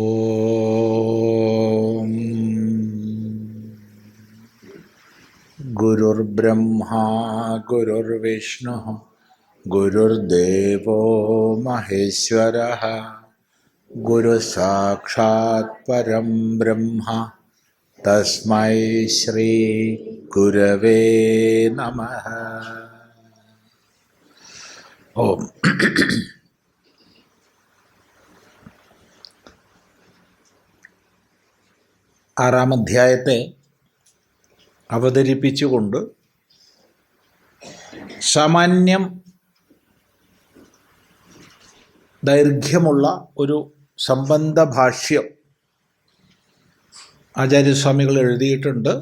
ഓം ഗുരുർബ്രഹ്മാ ഗുരുർവിഷ്ണു ഗുരുർദേവോ മഹേശ്വരഃ ഗുരുസാക്ഷാത് പരം ബ്രഹ്മ തസ്മൈ ശ്രീ ഗുരവേ നമഃ. ഓം. ആറാം അധ്യായത്തെ അവതരിപ്പിച്ചുകൊണ്ട് സാമാന്യം ദൈർഘ്യമുള്ള ഒരു സംബന്ധ ഭാഷ്യം ആചാര്യസ്വാമികൾ എഴുതിയിട്ടുണ്ട്.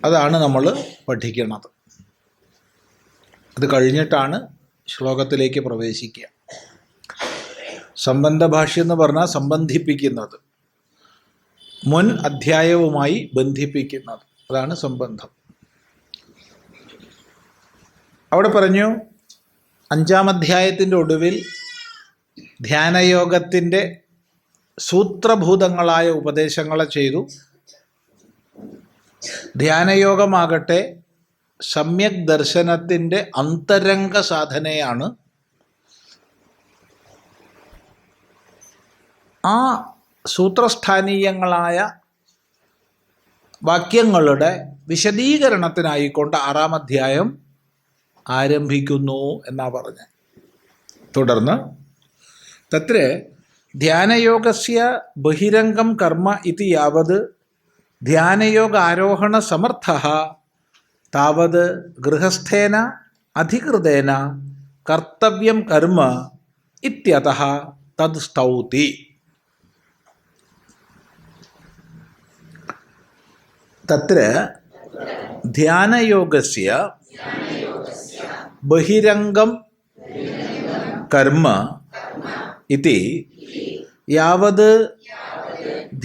അതാണ് നമ്മൾ പഠിക്കുന്നത്. അത് കഴിഞ്ഞിട്ടാണ് ശ്ലോകത്തിലേക്ക് പ്രവേശിക്കുക. സംബന്ധ ഭാഷ്യം എന്ന് പറഞ്ഞാൽ സംബന്ധിപ്പിക്കുന്നത്, മുൻ അധ്യായവുമായി ബന്ധിപ്പിക്കുന്നത്, അതാണ് സംബന്ധം. അവിടെ പറഞ്ഞു, അഞ്ചാം അധ്യായത്തിൻ്റെ ഒടുവിൽ ധ്യാനയോഗത്തിൻ്റെ സൂത്രഭൂതങ്ങളായ ഉപദേശങ്ങളെ ചെയ്തു. ധ്യാനയോഗമാകട്ടെ സമ്യക് ദർശനത്തിൻ്റെ അന്തരംഗ സാധനയാണ്. ആ സൂത്രസ്ഥാനീയങ്ങളായ വാക്യങ്ങളുടെ വിശദീകരണത്തിനായിക്കൊണ്ട് ആറാം അധ്യായം ആരംഭിക്കുന്നു എന്നാ പറഞ്ഞത്. തുടർന്ന് തത്ര ധ്യാനയോഗസ്യ ബഹിരംഗം കർമ്മ ഇതി യാവത് ധ്യാനയോഗ ആരോഹണ സമർത്ഥഃ താവത് ഗൃഹസ്ഥേന അധികൃതേന കർത്തവ്യം കർമ്മ ഇത്യതഃ തദ് സ്തൗതി. തത്ര ധ്യാനയോഗസ്യ ബഹിരംഗം കർമ്മ ഇതി യാവത്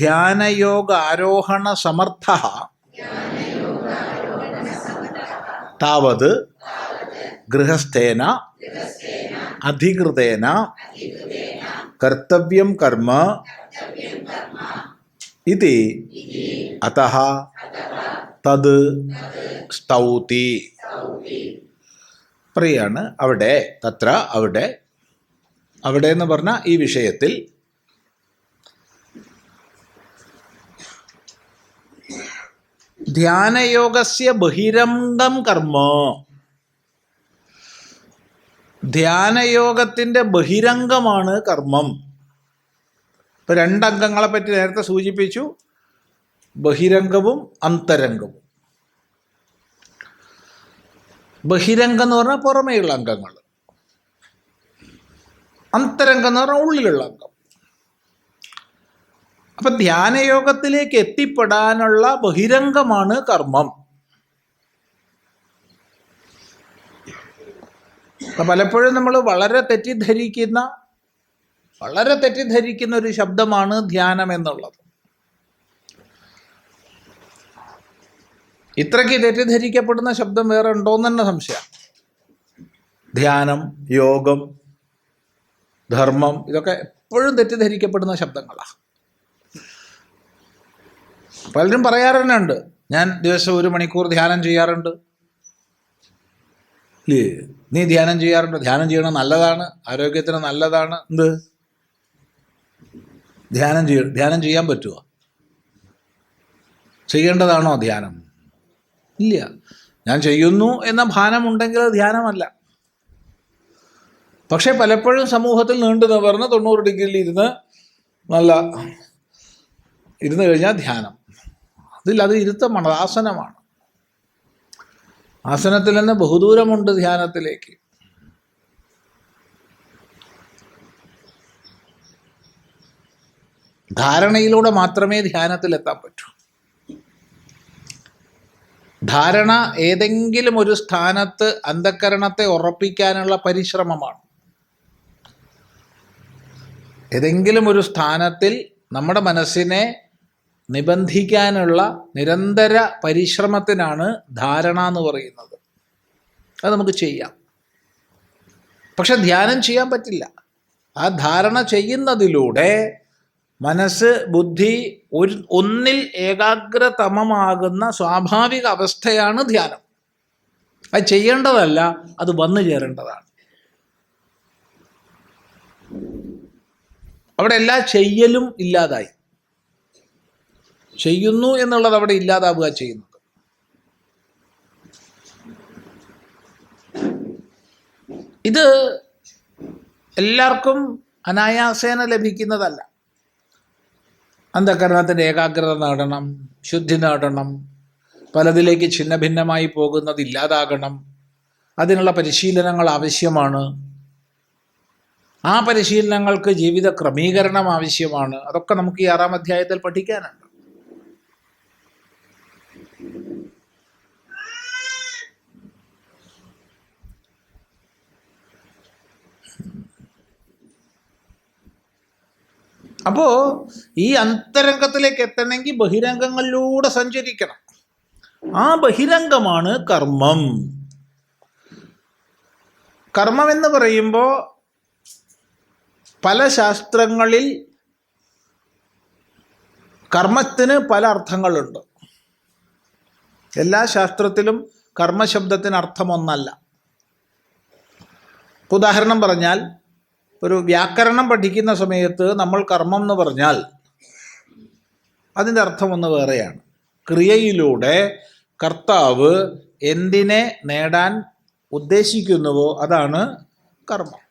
ധ്യാനയോഗ ആരോഹണ സമർത്ഥഃ താവത് ഗൃഹസ്ഥേന അധികൃതേന കർത്തവ്യം കർമ്മ ഇതി അതഃ തത് സ്തൗതി. പറയാണ് അവിടെ തത്ര അവിടെ എന്ന് പറഞ്ഞാൽ ഈ വിഷയത്തിൽ ധ്യാനയോഗസ്യ ബഹിരംഗം കർമ്മ, ധ്യാനയോഗത്തിൻ്റെ ബഹിരംഗമാണ് കർമ്മം. ഇപ്പം രണ്ടംഗങ്ങളെ പറ്റി നേരത്തെ സൂചിപ്പിച്ചു, ബഹിരംഗവും അന്തരംഗവും. ബഹിരംഗം എന്ന് പറഞ്ഞാൽ പുറമേയുള്ള അംഗങ്ങൾ, അന്തരംഗം എന്ന് പറഞ്ഞാൽ ഉള്ളിലുള്ള അംഗം. അപ്പം ധ്യാനയോഗത്തിലേക്ക് എത്തിപ്പെടാനുള്ള ബഹിരംഗമാണ് കർമ്മം. അപ്പം പലപ്പോഴും നമ്മൾ വളരെ തെറ്റിദ്ധരിക്കുന്ന ഒരു ശബ്ദമാണ് ധ്യാനം എന്നുള്ളത്. ഇത്രയ്ക്ക് തെറ്റിദ്ധരിക്കപ്പെടുന്ന ശബ്ദം വേറെ ഉണ്ടോയെന്ന് തന്നെ സംശയം. ധ്യാനം, യോഗം, ധർമ്മം, ഇതൊക്കെ എപ്പോഴും തെറ്റിദ്ധരിക്കപ്പെടുന്ന ശബ്ദങ്ങളാണ്. പലരും പറയാറ് തന്നെ ഉണ്ട്, ഞാൻ ദിവസം 1 മണിക്കൂർ ധ്യാനം ചെയ്യാറുണ്ട്. ഇല്ലേ, നീ ധ്യാനം ചെയ്യാറുണ്ട്? ധ്യാനം ചെയ്യണം, നല്ലതാണ്, ആരോഗ്യത്തിന് നല്ലതാണ്. എന്ത് ധ്യാനം ചെയ്യാൻ പറ്റുമോ? ചെയ്യേണ്ടതാണോ ധ്യാനം? ഇല്ല. ഞാൻ ചെയ്യുന്നു എന്ന ഭാനമുണ്ടെങ്കിൽ അത് ധ്യാനമല്ല. പക്ഷെ പലപ്പോഴും സമൂഹത്തിൽ നീണ്ടു നിവർന്ന് 90 ഡിഗ്രിയിൽ ഇരുന്ന് കഴിഞ്ഞാൽ ധ്യാനം. അത് ഇരുത്തമാണ്, ആസനമാണ്. ആസനത്തിൽ തന്നെ ബഹുദൂരമുണ്ട് ധ്യാനത്തിലേക്ക്. ധാരണയിലൂടെ മാത്രമേ ധ്യാനത്തിലെത്താൻ പറ്റൂ. ധാരണ ഏതെങ്കിലും ഒരു സ്ഥാനത്ത് അന്ധഃകരണത്തെ ഉറപ്പിക്കാനുള്ള പരിശ്രമമാണ്. ഏതെങ്കിലും ഒരു സ്ഥാനത്തിൽ നമ്മുടെ മനസ്സിനെ നിബന്ധിക്കാനുള്ള നിരന്തര പരിശ്രമത്തിനാണ് ധാരണ എന്ന് പറയുന്നത്. അത് നമുക്ക് ചെയ്യാം. പക്ഷെ ധ്യാനം ചെയ്യാൻ പറ്റില്ല. ആ ധാരണ ചെയ്യുന്നതിലൂടെ മനസ്സ് ബുദ്ധി ഒന്നിൽ ഏകാഗ്രതമമാകുന്ന സ്വാഭാവിക അവസ്ഥയാണ് ധ്യാനം. അത് ചെയ്യേണ്ടതല്ല, അത് വന്നു ചേരേണ്ടതാണ്. അവിടെ എല്ലാ ചെയ്യലും ഇല്ലാതായി. ചെയ്യുന്നു എന്നുള്ളത് അവിടെ ഇല്ലാതാവുക ചെയ്യുന്നത്. ഇത് എല്ലാവർക്കും അനായാസേന ലഭിക്കുന്നതല്ല. അന്ധകരണത്തിൻ്റെ ഏകാഗ്രത നേടണം, ശുദ്ധി നേടണം, പലതിലേക്ക് ഛിന്ന ഭിന്നമായി പോകുന്നത് ഇല്ലാതാകണം. അതിനുള്ള പരിശീലനങ്ങൾ ആവശ്യമാണ്. ആ പരിശീലനങ്ങൾക്ക് ജീവിത ക്രമീകരണം ആവശ്യമാണ്. അതൊക്കെ നമുക്ക് ഈ 6-ാം അധ്യായത്തിൽ പഠിക്കാനുണ്ട്. അപ്പോൾ ഈ അന്തരംഗത്തിലേക്ക് എത്തണമെങ്കിൽ ബഹിരംഗങ്ങളിലൂടെ സഞ്ചരിക്കണം. ആ ബഹിരംഗമാണ് കർമ്മം. കർമ്മം എന്ന് പറയുമ്പോൾ പല ശാസ്ത്രങ്ങളിൽ കർമ്മത്തിന് പല അർത്ഥങ്ങളുണ്ട്. എല്ലാ ശാസ്ത്രത്തിലും കർമ്മശബ്ദത്തിന് അർത്ഥം ഒന്നല്ല. ഉദാഹരണം പറഞ്ഞാൽ, ഒരു വ്യാകരണം പഠിക്കുന്ന സമയത്ത് നമ്മൾ കർമ്മം എന്ന് പറഞ്ഞാൽ അതിൻ്റെ അർത്ഥം ഒന്ന് വേറെയാണ്. ക്രിയയിലൂടെ കർത്താവ് എന്തിനെ നേടാൻ ഉദ്ദേശിക്കുന്നുവോ അതാണ് കർമ്മം.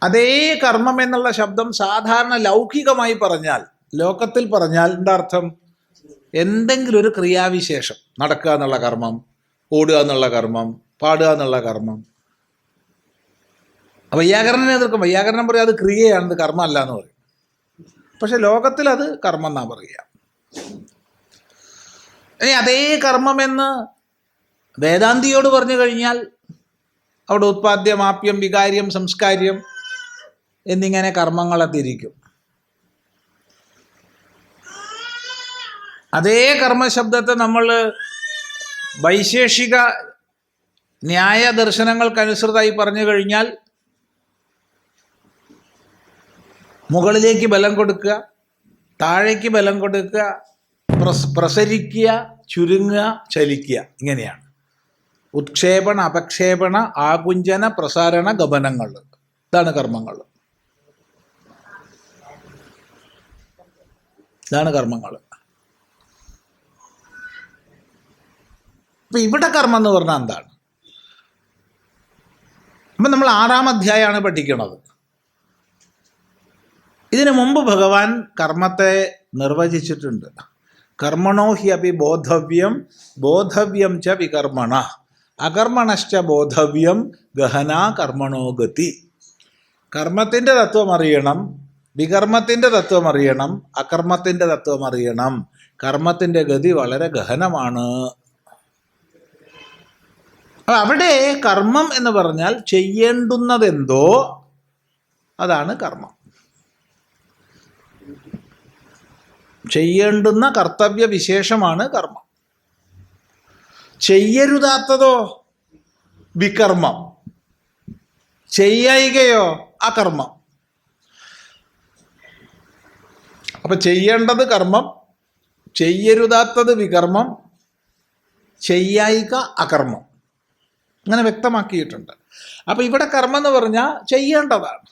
അതേ കർമ്മം എന്നുള്ള ശബ്ദം സാധാരണ ലൗകികമായി പറഞ്ഞാൽ, ലോകത്തിൽ പറഞ്ഞാൽ എന്താ അർത്ഥം? എന്തെങ്കിലും ഒരു ക്രിയാവിശേഷം, നടക്കുക എന്നുള്ള കർമ്മം, ഓടുക എന്നുള്ള കർമ്മം, പാടുക എന്നുള്ള കർമ്മം. വൈയാകരണനെ എതിർക്കും. വൈയാകരണം പറയും അത് ക്രിയയാണ്, ഇത് കർമ്മം അല്ല എന്ന് പറയും. പക്ഷെ ലോകത്തിൽ അത് കർമ്മം എന്നാ പറയുക. ഇനി അതേ കർമ്മമെന്ന് വേദാന്തിയോട് പറഞ്ഞു കഴിഞ്ഞാൽ അവിടെ ഉത്പാദ്യം, ആപ്യം, വികാര്യം, സംസ്കാര്യം എന്നിങ്ങനെ കർമ്മങ്ങളെ തിരിക്കും. അതേ കർമ്മശബ്ദത്തെ നമ്മൾ വൈശേഷിക ന്യായ ദർശനങ്ങൾക്കനുസൃതമായി പറഞ്ഞു കഴിഞ്ഞാൽ മുകളിലേക്ക് ബലം കൊടുക്കുക, താഴേക്ക് ബലം കൊടുക്കുക, പ്രസരിക്കുക, ചുരുങ്ങുക, ചലിക്കുക, ഇങ്ങനെയാണ്. ഉത്ക്ഷേപണ, അപക്ഷേപണ, ആകുഞ്ചന, പ്രസാരണ, ഗമനങ്ങൾ, ഇതാണ് കർമ്മങ്ങൾ. ഇതാണ് കർമ്മങ്ങൾ. അപ്പം ഇവിടെ കർമ്മം എന്ന് പറഞ്ഞാൽ എന്താണ്? അപ്പം നമ്മൾ 6-ാം അധ്യായമാണ് പഠിക്കുന്നത്. ഇതിനു മുമ്പ് ഭഗവാൻ കർമ്മത്തെ നിർവചിച്ചിട്ടുണ്ട്. കർമ്മണോ ഹി അപി ബോധവ്യം, ബോധവ്യം ച വികർമ്മണ, അകർമ്മണശ്ച ബോധവ്യം, ഗഹനാ കർമ്മണോ ഗതി. കർമ്മത്തിൻ്റെ തത്വം അറിയണം, വികർമ്മത്തിൻ്റെ തത്വം അറിയണം, അകർമ്മത്തിൻ്റെ തത്വം അറിയണം. കർമ്മത്തിൻ്റെ ഗതി വളരെ ഗഹനമാണ്. അവിടെ കർമ്മം എന്ന് പറഞ്ഞാൽ ചെയ്യേണ്ടുന്നതെന്തോ അതാണ് കർമ്മം. ചെയ്യേണ്ടുന്ന കർത്തവ്യ വിശേഷമാണ് കർമ്മം. ചെയ്യരുതാത്തതോ വികർമ്മം, ചെയ്യുകയോ അകർമ്മം. അപ്പൊ ചെയ്യേണ്ടത് കർമ്മം, ചെയ്യരുതാത്തത് വികർമ്മം, ചെയ്യായിക അകർമ്മം, അങ്ങനെ വ്യക്തമാക്കിയിട്ടുണ്ട്. അപ്പൊ ഇവിടെ കർമ്മം എന്ന് പറഞ്ഞാൽ ചെയ്യേണ്ടതാണ്.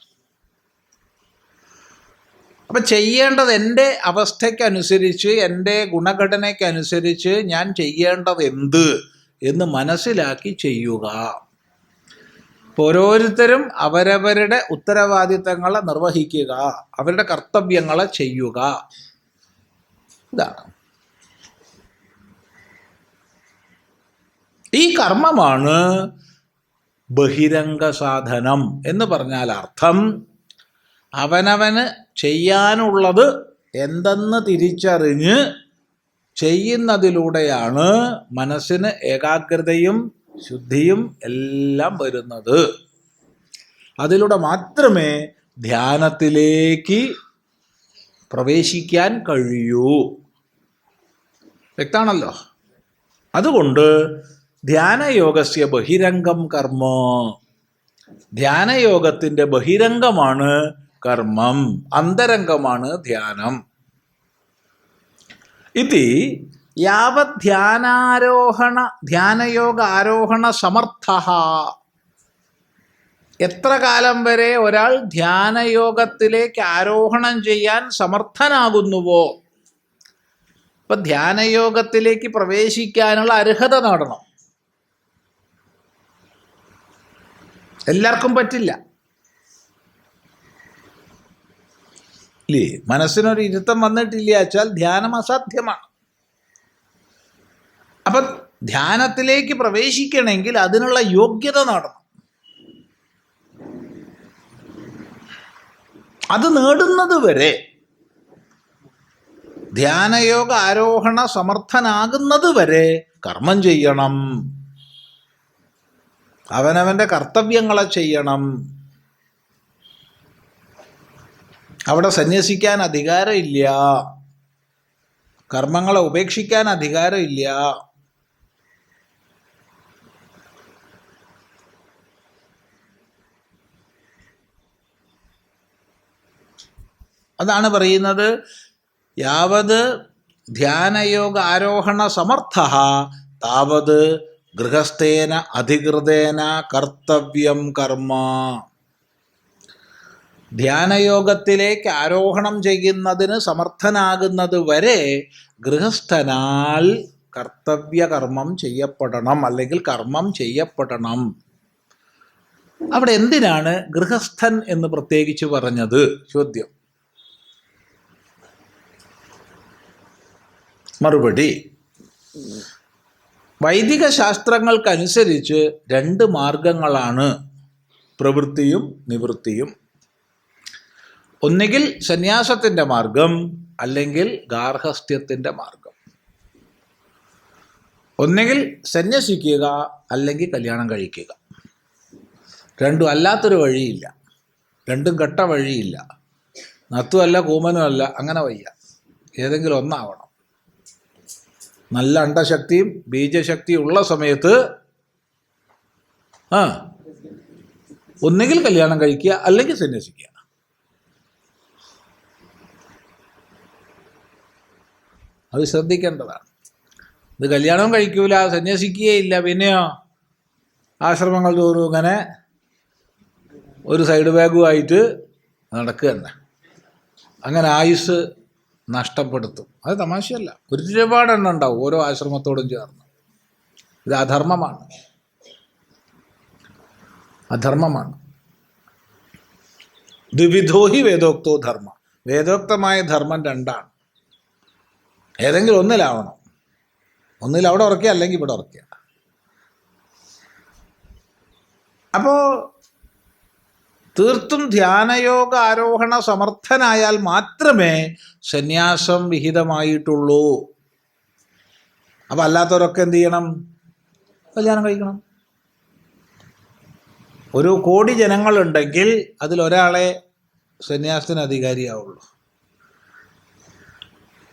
അപ്പം ചെയ്യേണ്ടത് എൻ്റെ അവസ്ഥയ്ക്കനുസരിച്ച്, എൻ്റെ ഗുണഘടനയ്ക്കനുസരിച്ച് ഞാൻ ചെയ്യേണ്ടത് എന്ത് എന്ന് മനസ്സിലാക്കി ചെയ്യുക. ഓരോരുത്തരും അവരവരുടെ ഉത്തരവാദിത്തങ്ങളെ നിർവഹിക്കുക, അവരുടെ കർത്തവ്യങ്ങളെ ചെയ്യുക. ഇതാണ് ഈ കർമ്മമാണ് ബഹിരംഗ സാധനം എന്ന് പറഞ്ഞാൽ അർത്ഥം അവനവന് ചെയ്യാനുള്ളത് എന്തെന്ന് തിരിച്ചറിഞ്ഞ് ചെയ്യുന്നതിലൂടെയാണ് മനസ്സിന് ഏകാഗ്രതയും ശുദ്ധിയും എല്ലാം വരുന്നത്. അതിലൂടെ മാത്രമേ ധ്യാനത്തിലേക്ക് പ്രവേശിക്കാൻ കഴിയൂ. വ്യക്തമാണല്ലോ. അതുകൊണ്ട് ധ്യാനയോഗസ്യ ബഹിരംഗം കർമ്മ, ധ്യാനയോഗത്തിൻ്റെ ബഹിരംഗമാണ് കർമ്മം, അന്തരംഗമാണ് ധ്യാനം. ഇതി യാവത് ധ്യാനയോഗ ആരോഹണ സമർത്ഥഃ, എത്ര കാലം വരെ ഒരാൾ ധ്യാനയോഗത്തിലേക്ക് ആരോഹണം ചെയ്യാൻ സമർത്ഥനാകുന്നുവോ, ഇപ്പം ധ്യാനയോഗത്തിലേക്ക് പ്രവേശിക്കാനുള്ള അർഹത നേടണം. എല്ലാവർക്കും പറ്റില്ല ഇല്ലേ? മനസ്സിനൊരു ഇരുത്തം വന്നിട്ടില്ല വെച്ചാൽ ധ്യാനം അസാധ്യമാണ്. അപ്പം ധ്യാനത്തിലേക്ക് പ്രവേശിക്കണമെങ്കിൽ അതിനുള്ള യോഗ്യത നേടണം. അത് നേടുന്നത് വരെ, ധ്യാനയോഗ ആരോഹണ സമർത്ഥനാകുന്നത് വരെ കർമ്മം ചെയ്യണം, അവനവൻ്റെ കർത്തവ്യങ്ങളെ ചെയ്യണം. അവിടെ സന്യസിക്കാൻ അധികാരമില്ല, കർമ്മങ്ങളെ ഉപേക്ഷിക്കാൻ അധികാരമില്ല. അതാണ് പറയുന്നത്, യാവത് ധ്യാനയോഗ ആരോഹണ സമർത്ഥഃ താവത് ഗൃഹസ്ഥേന അധികൃതേന കർത്തവ്യം കർമ്മ. ധ്യാനയോഗത്തിലേക്ക് ആരോഹണം ചെയ്യുന്നതിന് സമർത്ഥനാകുന്നത് വരെ ഗൃഹസ്ഥനാൽ കർത്തവ്യകർമ്മം ചെയ്യപ്പെടണം, അല്ലെങ്കിൽ കർമ്മം ചെയ്യപ്പെടണം. അവിടെ എന്തിനാണ് ഗൃഹസ്ഥൻ എന്ന് പ്രത്യേകിച്ച് പറഞ്ഞത്? ചോദ്യം. മറുപടി, വൈദിക ശാസ്ത്രങ്ങൾക്കനുസരിച്ച് 2 മാർഗങ്ങളാണ് പ്രവൃത്തിയും നിവൃത്തിയും. ഒന്നുകിൽ സന്യാസത്തിൻ്റെ മാർഗം, അല്ലെങ്കിൽ ഗാർഹസ്ഥ്യത്തിൻ്റെ മാർഗം. ഒന്നുകിൽ സന്യസിക്കുക, അല്ലെങ്കിൽ കല്യാണം കഴിക്കുക. രണ്ടും അല്ലാത്തൊരു വഴിയില്ല, രണ്ടും കെട്ട വഴിയില്ല. നത്തുമല്ല കൂമനുമല്ല, അങ്ങനെ വയ്യ. ഏതെങ്കിലും ഒന്നാവണം. നല്ല അണ്ടശക്തിയും ബീജശക്തിയും ഉള്ള സമയത്ത് ഒന്നുകിൽ കല്യാണം കഴിക്കുക, അല്ലെങ്കിൽ സന്യസിക്കുക. അത് ശ്രദ്ധിക്കേണ്ടതാണ്. ഇത് കല്യാണം കഴിക്കൂല, സന്യസിക്കുകയില്ല, പിന്നെയോ ആശ്രമങ്ങൾ തോറും ഇങ്ങനെ ഒരു സൈഡ് ബാഗുമായിട്ട് നടക്കുക തന്നെ. അങ്ങനെ ആയുസ് നഷ്ടപ്പെടുത്തും. അത് തമാശയല്ല. ഒരുപാട് എണ്ണം ഉണ്ടാവും ഓരോ ആശ്രമത്തോടും ചേർന്ന്. ഇത് അധർമ്മമാണ്, അധർമ്മമാണ്. ദ്വിവിധോഹി വേദോക്തോ ധർമ്മ. വേദോക്തമായ ധർമ്മം 2ആണ്. ഏതെങ്കിലും ഒന്നിലാവണം. ഒന്നിൽ അവിടെ ഉറക്കുക, അല്ലെങ്കിൽ ഇവിടെ ഉറക്കുക. അപ്പോൾ തീർത്തും ധ്യാനയോഗ ആരോഹണ സമർത്ഥനായാൽ മാത്രമേ സന്യാസം വിഹിതമായിട്ടുള്ളൂ. അപ്പം അല്ലാത്തവരൊക്കെ എന്ത് ചെയ്യണം? കല്യാണം കഴിക്കണം. 1 കോടി ജനങ്ങളുണ്ടെങ്കിൽ അതിലൊരാളെ സന്യാസത്തിന് അധികാരിയാവുള്ളൂ.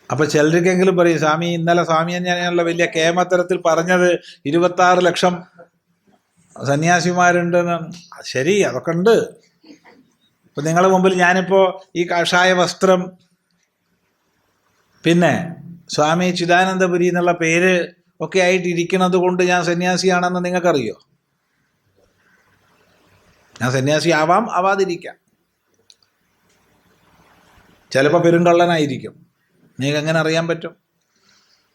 അപ്പം ചിലർക്കെങ്കിലും പറയും, സ്വാമി ഇന്നലെ സ്വാമിയെ ഞാനുള്ള വലിയ കേമത്തരത്തിൽ പറഞ്ഞത് 26 ലക്ഷം സന്യാസിമാരുണ്ടെന്ന്. ശരി, അതൊക്കെ ഉണ്ട്. ഇപ്പം നിങ്ങളുടെ മുമ്പിൽ ഞാനിപ്പോൾ ഈ കാഷായ വസ്ത്രം, പിന്നെ സ്വാമി ചിദാനന്ദപുരി എന്നുള്ള പേര് ഒക്കെ ആയിട്ട് ഇരിക്കുന്നത് കൊണ്ട് ഞാൻ സന്യാസിയാണെന്ന് നിങ്ങൾക്കറിയോ? ഞാൻ സന്യാസി ആവാം, ആവാതിരിക്കാം. ചിലപ്പോൾ പെരുങ്കള്ളനായിരിക്കും. നിങ്ങൾക്ക് എങ്ങനെ അറിയാൻ പറ്റും?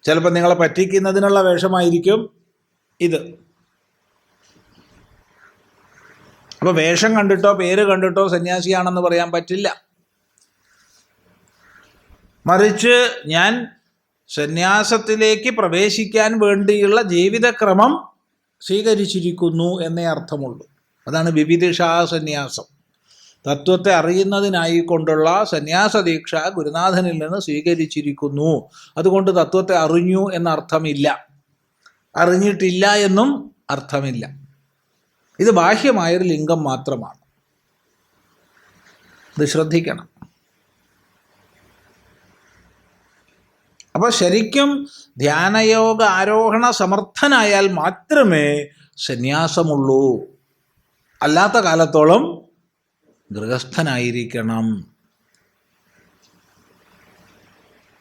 ചിലപ്പോൾ നിങ്ങളെ പറ്റിക്കുന്നതിനുള്ള വേഷമായിരിക്കും ഇത്. അപ്പോൾ വേഷം കണ്ടിട്ടോ പേര് കണ്ടിട്ടോ സന്യാസിയാണെന്ന് പറയാൻ പറ്റില്ല. മറിച്ച് ഞാൻ സന്യാസത്തിലേക്ക് പ്രവേശിക്കാൻ വേണ്ടിയുള്ള ജീവിതക്രമം സ്വീകരിച്ചിരിക്കുന്നു എന്നേ അർത്ഥമുള്ളൂ. അതാണ് വിവിധിഷാ സന്യാസം. തത്വത്തെ അറിയുന്നതിനായിക്കൊണ്ടുള്ള സന്യാസ ദീക്ഷ ഗുരുനാഥനിൽ നിന്ന് സ്വീകരിച്ചിരിക്കുന്നു. അതുകൊണ്ട് തത്വത്തെ അറിഞ്ഞു എന്നർത്ഥമില്ല, അറിഞ്ഞിട്ടില്ല എന്നും അർത്ഥമില്ല. ഇത് ബാഹ്യമായൊരു ലിംഗം മാത്രമാണ്. ഇത് ശ്രദ്ധിക്കണം. അപ്പോൾ ശരിക്കും ധ്യാനയോഗ ആരോഹണ സമർത്ഥനായാൽ മാത്രമേ സന്യാസമുള്ളൂ. അല്ലാത്ത കാലത്തോളം ഗൃഹസ്ഥനായിരിക്കണം.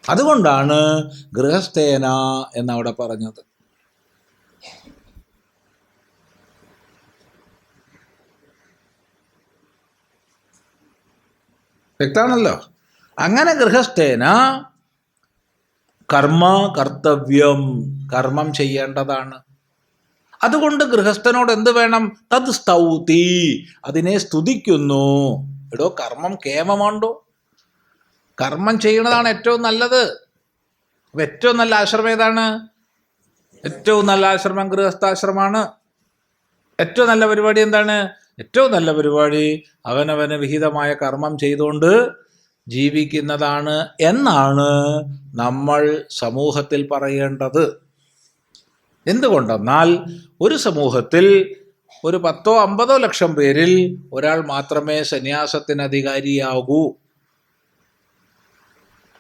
അതുകൊണ്ടാണ് ഗൃഹസ്ഥേന എന്നവിടെ പറഞ്ഞത്. വ്യക്തമാണല്ലോ. അങ്ങനെ ഗൃഹസ്ഥേന കർമ്മ കർത്തവ്യം, കർമ്മം ചെയ്യേണ്ടതാണ്. അതുകൊണ്ട് ഗൃഹസ്ഥനോട് എന്ത് വേണം? തത് സ്തൗതി, അതിനെ സ്തുതിക്കുന്നു. എടോ, കർമ്മം കേമമാണ്ടോ? കർമ്മം ചെയ്യണതാണ് ഏറ്റവും നല്ലത്. അപ്പം ഏറ്റവും നല്ല ആശ്രമം ഏതാണ്? ഏറ്റവും നല്ല ആശ്രമം ഗൃഹസ്ഥാശ്രമമാണ്. ഏറ്റവും നല്ല പരിപാടി എന്താണ്? ഏറ്റവും നല്ല പരിപാടി അവനവന് വിഹിതമായ കർമ്മം ചെയ്തുകൊണ്ട് ജീവിക്കുന്നതാണ് എന്നാണ് നമ്മൾ സമൂഹത്തിൽ പറയേണ്ടത്. എന്തുകൊണ്ടെന്നാൽ ഒരു സമൂഹത്തിൽ ഒരു 10-50 ലക്ഷം പേരിൽ ഒരാൾ മാത്രമേ സന്യാസത്തിന് അധികാരിയാകൂ.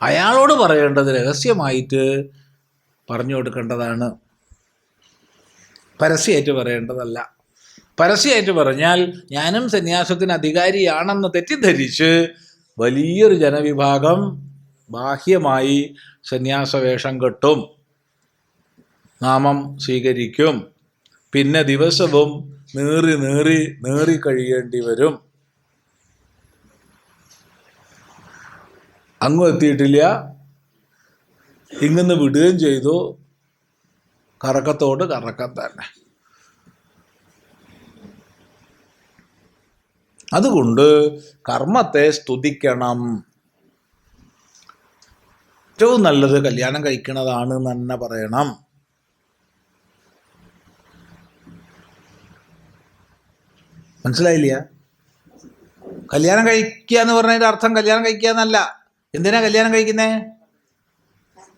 അയാളോട് പറയേണ്ടത് രഹസ്യമായിട്ട് പറഞ്ഞു കൊടുക്കേണ്ടതാണ്, പരസ്യമായിട്ട് പറയേണ്ടതല്ല. പരസ്യമായിട്ട് പറഞ്ഞാൽ ഞാനും സന്യാസത്തിന് അധികാരിയാണെന്ന് തെറ്റിദ്ധരിച്ച് വലിയൊരു ജനവിഭാഗം ബാഹ്യമായി സന്യാസവേഷം കെട്ടും, നാമം സ്വീകരിക്കും. പിന്നെ ദിവസവും നീറി കഴിയേണ്ടി വരും. അങ്ങും എത്തിയിട്ടില്ല, ഇങ്ങന്ന് വിടുകയും ചെയ്തു. കറക്കത്തോട് കറക്കം തന്നെ. അതുകൊണ്ട് കർമ്മത്തെ സ്തുതിക്കണം. ഏറ്റവും നല്ലത് കല്യാണം കഴിക്കണതാണ് എന്ന് തന്നെ പറയണം. മനസ്സിലായില്ല? കല്യാണം കഴിക്കുക എന്ന് പറഞ്ഞതിൻ്റെ അർത്ഥം കല്യാണം കഴിക്കുക എന്നല്ല. എന്തിനാ കല്യാണം കഴിക്കുന്നേ?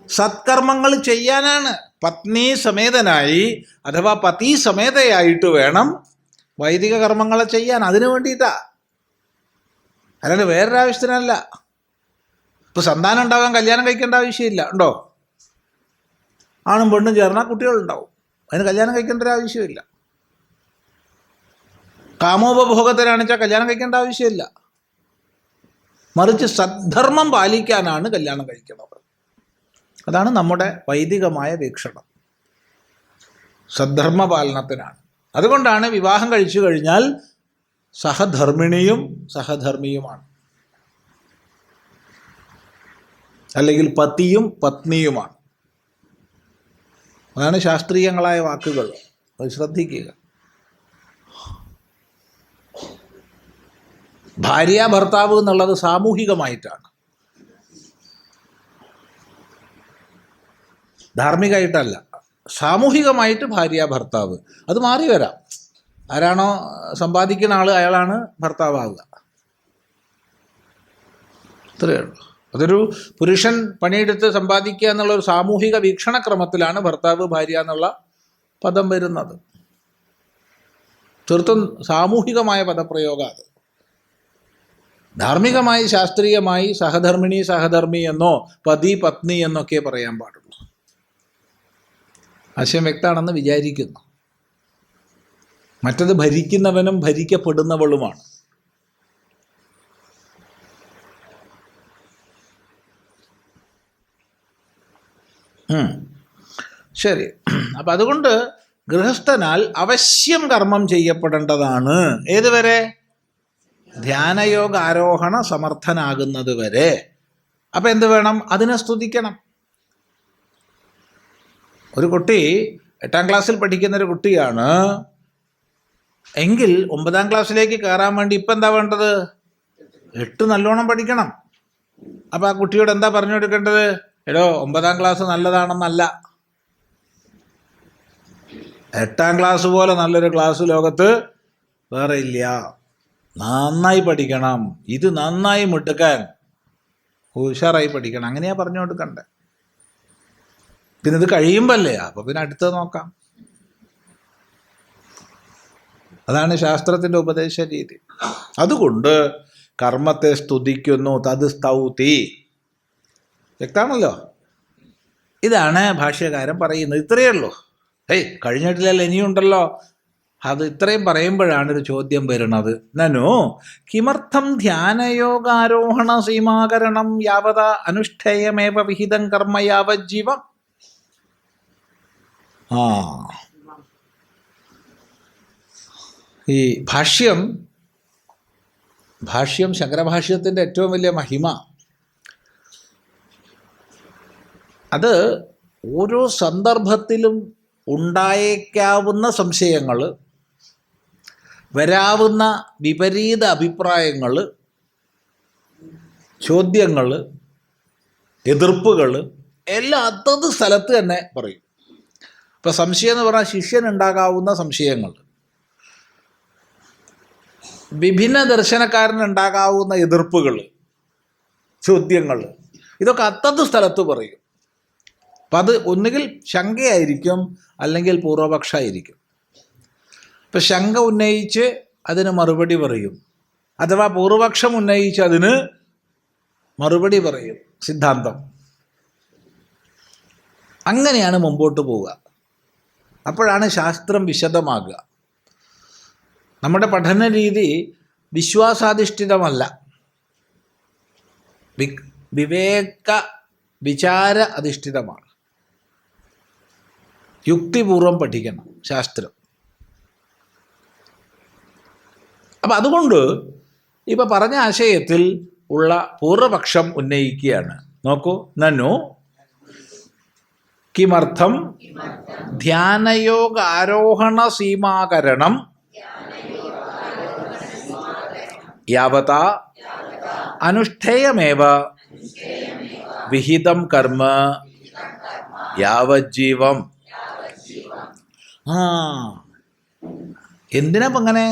സത്കർമ്മങ്ങൾ ചെയ്യാനാണ്. പത്നി സമേതനായി അഥവാ പതി സമേതയായിട്ട് വേണം വൈദിക കർമ്മങ്ങളെ ചെയ്യാൻ. അതിനു വേണ്ടിയിട്ടാ, അല്ലാണ്ട് വേറൊരാവശ്യത്തിനല്ല. ഇപ്പൊ സന്താനം ഉണ്ടാകാൻ കല്യാണം കഴിക്കേണ്ട ആവശ്യമില്ല. ഉണ്ടോ? ആണും പെണ്ണും ചേർന്നാൽ കുട്ടികളുണ്ടാവും. അതിന് കല്യാണം കഴിക്കേണ്ട ഒരു ആവശ്യമില്ല. കാമോപഭോഗത്തിനാണെച്ചാൽ കല്യാണം കഴിക്കേണ്ട ആവശ്യമില്ല. മറിച്ച് സദ്ധർമ്മം പാലിക്കാനാണ് കല്യാണം കഴിക്കുന്നത്. അതാണ് നമ്മുടെ വൈദികമായ വീക്ഷണം. സദ്ധർമ്മ പാലനത്തിനാണ്. അതുകൊണ്ടാണ് വിവാഹം കഴിച്ചു കഴിഞ്ഞാൽ സഹധർമ്മിണിയും സഹധർമ്മിയുമാണ്, അല്ലെങ്കിൽ പതിയും പത്നിയുമാണ്. അതാണ് ശാസ്ത്രീയങ്ങളായ വാക്കുകൾ. അത് ശ്രദ്ധിക്കുക. ഭാര്യ ഭർത്താവ് എന്നുള്ളത് സാമൂഹികമായിട്ടാണ്, ധാർമ്മികമായിട്ടല്ല. സാമൂഹികമായിട്ട് ഭാര്യ ഭർത്താവ്. അത് മാറി വരാം. ആരാണോ സമ്പാദിക്കുന്ന ആൾ അയാളാണ് ഭർത്താവാകുക. ഇത്രയേ ഉള്ളൂ. അതൊരു പുരുഷൻ പണിയെടുത്ത് സമ്പാദിക്കുക എന്നുള്ള ഒരു സാമൂഹിക വീക്ഷണക്രമത്തിലാണ് ഭർത്താവ് ഭാര്യ എന്നുള്ള പദം വരുന്നത്. തീർത്തും സാമൂഹികമായ പദപ്രയോഗം അത്. ധാർമ്മികമായി ശാസ്ത്രീയമായി സഹധർമ്മിണി സഹധർമ്മി എന്നോ പതി പത്നി എന്നൊക്കെ പറയാൻ പാടുള്ളൂ. ആശയം വ്യക്തമാണെന്ന് വിചാരിക്കുന്നു. മറ്റത് ഭരിക്കുന്നവനും ഭരിക്കപ്പെടുന്നവളുമാണ്. ശരി. അപ്പം അതുകൊണ്ട് ഗൃഹസ്ഥനാൽ അവശ്യം കർമ്മം ചെയ്യപ്പെടേണ്ടതാണ്. ഏതുവരെ? ധ്യാനയോഗ ആരോഹണ സമർത്ഥനാകുന്നത് വരെ. അപ്പം എന്ത് വേണം? അതിനെ സ്തുതിക്കണം. ഒരു കുട്ടി 8ാം ക്ലാസ്സിൽ പഠിക്കുന്നൊരു കുട്ടിയാണ് എങ്കിൽ 9ാം ക്ലാസ്സിലേക്ക് കയറാൻ വേണ്ടി ഇപ്പം എന്താ വേണ്ടത്? 8 നല്ലോണം പഠിക്കണം. അപ്പം ആ കുട്ടിയോട് എന്താ പറഞ്ഞു കൊടുക്കേണ്ടത്? എടോ, 9ാം ക്ലാസ് നല്ലതാണെന്നല്ല, 8ാം ക്ലാസ് പോലെ നല്ലൊരു ക്ലാസ് ലോകത്ത് വേറെ ഇല്ല. നന്നായി പഠിക്കണം, ഇത് നന്നായി മിടുക്കാൻ, ഉഷാറായി പഠിക്കണം. അങ്ങനെയാ പറഞ്ഞു കൊടുക്കണ്ടേ. പിന്നെ ഇത് കഴിയുമ്പല്ലേ, അപ്പോൾ പിന്നെ അടുത്തത് നോക്കാം. അതാണ് ശാസ്ത്രത്തിൻ്റെ ഉപദേശ രീതി. അതുകൊണ്ട് കർമ്മത്തെ സ്തുതിക്കുന്നു. തത് സ്തൗതി. വ്യക്തമാണല്ലോ. ഇതാണ് ഭാഷ്യകാരൻ പറയുന്നത്. ഇത്രയേ ഉള്ളൂ. കഴിഞ്ഞിട്ടില്ലല്ലോ, ഇനിയുണ്ടല്ലോ. അത് ഇത്രയും പറയുമ്പോഴാണ് ഒരു ചോദ്യം വരുന്നത്. നനു കിമർത്ഥം ധ്യാനയോഗാരോഹണ സീമാകരണം യാവത അനുഷ്ഠേയമേവ വിഹിതം കർമ്മ യാവജ്ജീവം. ഈ ഭാഷ്യം ശങ്കരഭാഷ്യത്തിൻ്റെ ഏറ്റവും വലിയ മഹിമ അത് ഓരോ സന്ദർഭത്തിലും ഉണ്ടായേക്കാവുന്ന സംശയങ്ങൾ, വരാവുന്ന വിപരീത അഭിപ്രായങ്ങൾ, ചോദ്യങ്ങൾ, എതിർപ്പുകൾ എല്ലാം അതത് സ്ഥലത്ത് തന്നെ പറയും. ഇപ്പം സംശയം എന്ന് പറഞ്ഞാൽ ശിഷ്യനുണ്ടാകാവുന്ന സംശയങ്ങൾ, വിഭിന്ന ദർശനക്കാരനുണ്ടാകാവുന്ന എതിർപ്പുകൾ, ചോദ്യങ്ങൾ, ഇതൊക്കെ അതത് സ്ഥലത്ത് പറയും. അപ്പം അത് ഒന്നുകിൽ ശങ്കയായിരിക്കും, അല്ലെങ്കിൽ പൂർവപക്ഷമായിരിക്കും. ഇപ്പം ശങ്ക ഉന്നയിച്ച് അതിന് മറുപടി പറയും, അഥവാ പൂർവപക്ഷം ഉന്നയിച്ച് അതിന് മറുപടി പറയും സിദ്ധാന്തം. അങ്ങനെയാണ് മുമ്പോട്ട് പോവുക. അപ്പോഴാണ് ശാസ്ത്രം വിശദമാകുക. നമ്മുടെ പഠന രീതി വിശ്വാസാധിഷ്ഠിതമല്ല, വിവേക വിചാര അധിഷ്ഠിതമാണ്. യുക്തിപൂർവം പഠിക്കണം ശാസ്ത്രം. അപ്പം അതുകൊണ്ട് ഇപ്പം പറഞ്ഞ ആശയത്തിൽ ഉള്ള പൂർവപക്ഷം ഉന്നയിക്കുകയാണ്. നോക്കൂ, നനു കിമർത്ഥം ധ്യാനയോഗ ആരോഹണ സീമാകരണം യാവത അനുഷ്ഠേയമേവ വിഹിതം കർമ്മ യാവജ്ജീവം. എന്തിനാ അങ്ങനെ?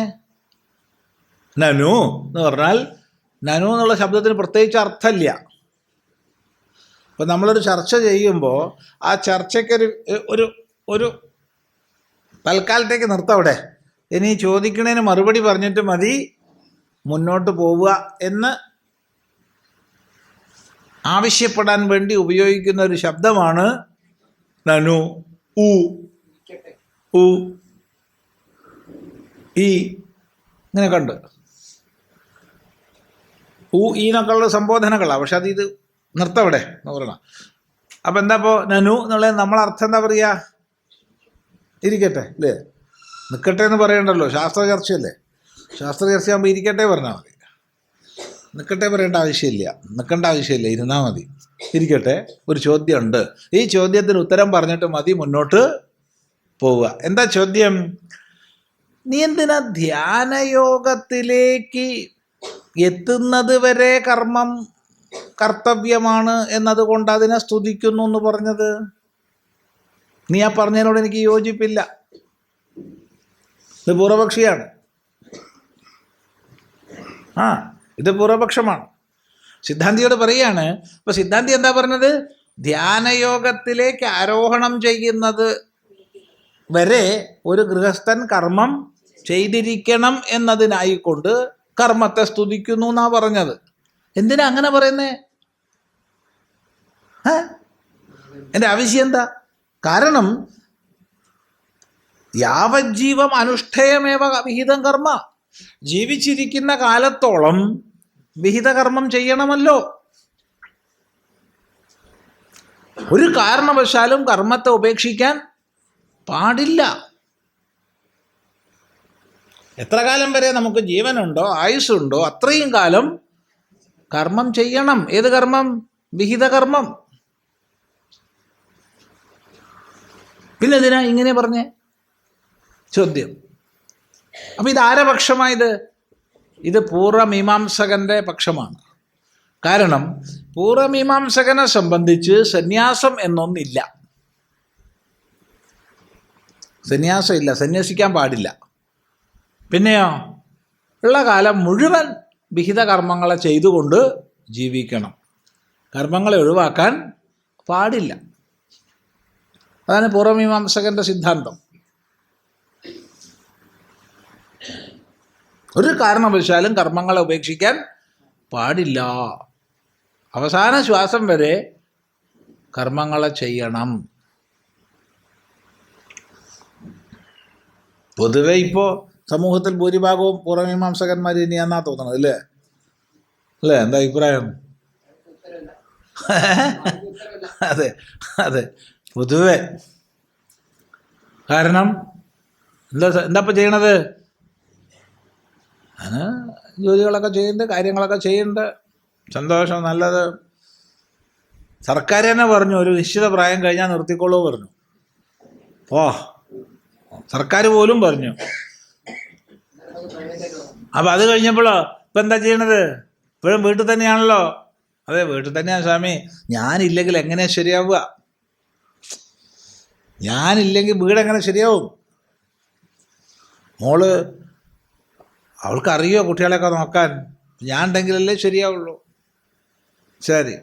നനു എന്ന് പറഞ്ഞാൽ, നനു എന്നുള്ള ശബ്ദത്തിന് പ്രത്യേകിച്ച് അർത്ഥമില്ല. ഇപ്പം നമ്മളൊരു ചർച്ച ചെയ്യുമ്പോൾ ആ ചർച്ചയ്ക്കൊരു ഒരു ഒരു തൽക്കാലത്തേക്ക് നിർത്തവിടെ, ഇനി ചോദിക്കണതിന് മറുപടി പറഞ്ഞിട്ട് മതി മുന്നോട്ട് പോവുക എന്ന് ആവശ്യപ്പെടാൻ വേണ്ടി ഉപയോഗിക്കുന്ന ഒരു ശബ്ദമാണ് നനു. ഉ ഈ ഇങ്ങനെ കണ്ട് ഈ എന്നൊക്കെയുള്ള സംബോധനകളാണ്. പക്ഷെ ഇത് നിർത്തവിടെ എന്ന് പറയണം. അപ്പം എന്താ ഇപ്പോൾ നനു എന്നുള്ളത് നമ്മളർത്ഥം എന്താ പറയുക? ഇരിക്കട്ടെ അല്ലേ, നിൽക്കട്ടെ എന്ന് പറയണ്ടല്ലോ. ശാസ്ത്ര ചർച്ചയല്ലേ, ശാസ്ത്ര ചർച്ചയാകുമ്പോൾ ഇരിക്കട്ടെ പറഞ്ഞാൽ മതി. നിൽക്കട്ടെ പറയേണ്ട ആവശ്യമില്ല, നിൽക്കേണ്ട ആവശ്യമില്ല, ഇരുന്നാൽ മതി. ഇരിക്കട്ടെ, ഒരു ചോദ്യമുണ്ട്, ഈ ചോദ്യത്തിന് ഉത്തരം പറഞ്ഞിട്ട് മതി മുന്നോട്ട് പോവുക. എന്താ ചോദ്യം? നീ എന്തിനാ ധ്യാനയോഗത്തിലേക്ക് എത്തുന്നത് വരെ കർമ്മം കർത്തവ്യമാണ് എന്നതുകൊണ്ട് അതിനെ സ്തുതിക്കുന്നു എന്ന് പറഞ്ഞത്? നീ ആ പറഞ്ഞതിനോട് എനിക്ക് യോജിപ്പില്ല. ഇത് പൂർവപക്ഷിയാണ്. ഇത് പൂർവപക്ഷമാണ്. സിദ്ധാന്തിയോട് പറയാണ്. അപ്പോൾ സിദ്ധാന്തി എന്താ പറഞ്ഞത്? ധ്യാനയോഗത്തിലേക്ക് ആരോഹണം ചെയ്യുന്നത് വരെ ഒരു ഗൃഹസ്ഥൻ കർമ്മം ചെയ്തിരിക്കണം എന്നതിനായിക്കൊണ്ട് കർമ്മത്തെ സ്തുതിക്കുന്നു എന്നാ പറഞ്ഞത്. എന്തിനാ അങ്ങനെ പറയുന്നേ? എൻ്റെ ആവശ്യം എന്താ? കാരണം യാവജ്ജീവം അനുഷ്ഠേയമേവ വിഹിതം കർമ്മ, ജീവിച്ചിരിക്കുന്ന കാലത്തോളം വിഹിതകർമ്മം ചെയ്യണമല്ലോ. ഒരു കാരണവശാലും കർമ്മത്തെ ഉപേക്ഷിക്കാൻ പാടില്ല. എത്ര കാലം വരെ നമുക്ക് ജീവനുണ്ടോ, ആയുസ്സുണ്ടോ, അത്രയും കാലം കർമ്മം ചെയ്യണം. ഏത് കർമ്മം? വിഹിതകർമ്മം. പിന്നെ എന്തിനാ ഇങ്ങനെ പറഞ്ഞേ? ചോദ്യം. അപ്പം ഇതാരെ പക്ഷമായത്? ഇത് പൂർവമീമാംസകന്റെ പക്ഷമാണ്. കാരണം പൂർവമീമാംസകനെ സംബന്ധിച്ച് സന്യാസം എന്നൊന്നില്ല. സന്യാസം ഇല്ല, സന്യസിക്കാൻ പാടില്ല. പിന്നെയോ ഉള്ള കാലം മുഴുവൻ വിഹിത കർമ്മങ്ങളെ ചെയ്തുകൊണ്ട് ജീവിക്കണം, കർമ്മങ്ങളെ ഒഴിവാക്കാൻ പാടില്ല. അതാണ് പൂർവമീമാംസകന്റെ സിദ്ധാന്തം. ഒരു കാരണവശാലും കർമ്മങ്ങളെ ഉപേക്ഷിക്കാൻ പാടില്ല. അവസാന ശ്വാസം വരെ കർമ്മങ്ങളെ ചെയ്യണം. പൊതുവെ ഇപ്പോൾ സമൂഹത്തിൽ ഭൂരിഭാഗവും പൂർവമീമാംസകന്മാർ തന്നെയാന്നാ തോന്നണത്, അല്ലേ? അല്ലേ, എന്താ അഭിപ്രായം? അതെ അതെ, പൊതുവെ. കാരണം എന്താ ഇപ്പം ചെയ്യണത്? അങ്ങനെ ജോലികളൊക്കെ ചെയ്യുന്നുണ്ട്, കാര്യങ്ങളൊക്കെ ചെയ്യുന്നുണ്ട്, സന്തോഷം, നല്ലത്. സർക്കാർ തന്നെ പറഞ്ഞു ഒരു നിശ്ചിത പ്രായം കഴിഞ്ഞാൽ നിർത്തിക്കോളൂ പറഞ്ഞു. സർക്കാർ പോലും പറഞ്ഞു. അപ്പം അത് കഴിഞ്ഞപ്പോഴോ ഇപ്പം എന്താ ചെയ്യണത്? ഇപ്പോഴും വീട്ടിൽ തന്നെയാണല്ലോ. അതെ, വീട്ടിൽ തന്നെയാണ് സ്വാമി. ഞാനില്ലെങ്കിൽ എങ്ങനെയാ ശരിയാവുക? ഞാനില്ലെങ്കിൽ വീടെങ്ങനെ ശരിയാവും? മോള് അവൾക്കറിയോ കുട്ടികളെയൊക്കെ നോക്കാൻ? ഞാൻ ഉണ്ടെങ്കിലല്ലേ ശരിയാവുള്ളൂ. ശരി,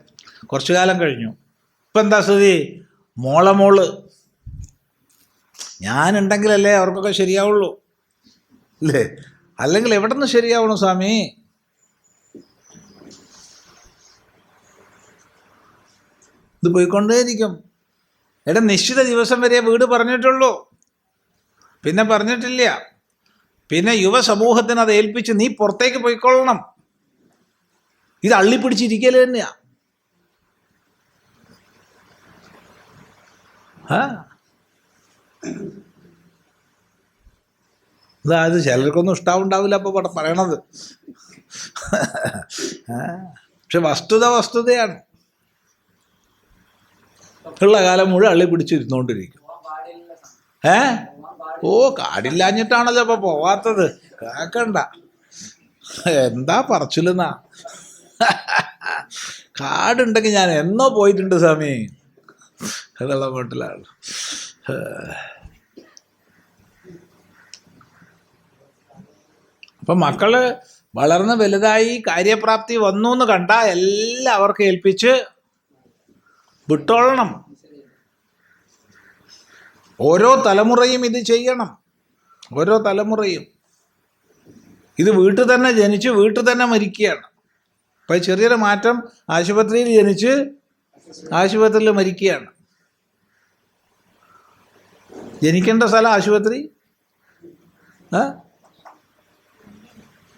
കുറച്ചു കാലം കഴിഞ്ഞു. ഇപ്പം എന്താ സ്ഥിതി? മോള് ഞാനുണ്ടെങ്കിലല്ലേ അവർക്കൊക്കെ ശരിയാവുള്ളൂ, അല്ലേ? അല്ലെങ്കിൽ എവിടെ നിന്ന് ശരിയാവണം സ്വാമി? ഇത് പോയിക്കൊണ്ടേയിരിക്കും. നിശ്ചിത ദിവസം വരെ വീട് പറഞ്ഞിട്ടുള്ളൂ, പിന്നെ പറഞ്ഞിട്ടില്ല. പിന്നെ യുവസമൂഹത്തിന് അത് ഏൽപ്പിച്ച് നീ പുറത്തേക്ക് പോയിക്കൊള്ളണം. ഇത് അള്ളിപ്പിടിച്ചിരിക്കൽ തന്നെയാ. അതായത് ചിലർക്കൊന്നും ഇഷ്ടാവുണ്ടാവില്ല അപ്പോൾ പറയണത്. പക്ഷെ വസ്തുതയാണ്. ഉള്ള കാലം മുഴുവൻ അള്ളി പിടിച്ചിരുന്നോണ്ടിരിക്കും. കാടില്ലാഞ്ഞിട്ടാണല്ലോ അപ്പൊ പോവാത്തത്. കേക്കണ്ട, എന്താ പറച്ചില്ലെന്നാ. കാടുണ്ടെങ്കിൽ ഞാൻ എന്നോ പോയിട്ടുണ്ട് സ്വാമി എന്നുള്ള വീട്ടിലാണ്. അപ്പം മക്കള് വളർന്ന് വലുതായി കാര്യപ്രാപ്തി വന്നു എന്ന് കണ്ട എല്ലാവർക്കും ഏൽപ്പിച്ച് വിട്ടോളണം. ഓരോ തലമുറയും ഇത് ചെയ്യണം. ഓരോ തലമുറയും ഇത് വീട്ടിൽ തന്നെ ജനിച്ച് വീട്ടിൽ തന്നെ മരിക്കുകയാണ്. അപ്പം ചെറിയൊരു മാറ്റം, ആശുപത്രിയിൽ ജനിച്ച് ആശുപത്രിയിൽ മരിക്കുകയാണ്. ജനിക്കേണ്ട സ്ഥലം ആശുപത്രി.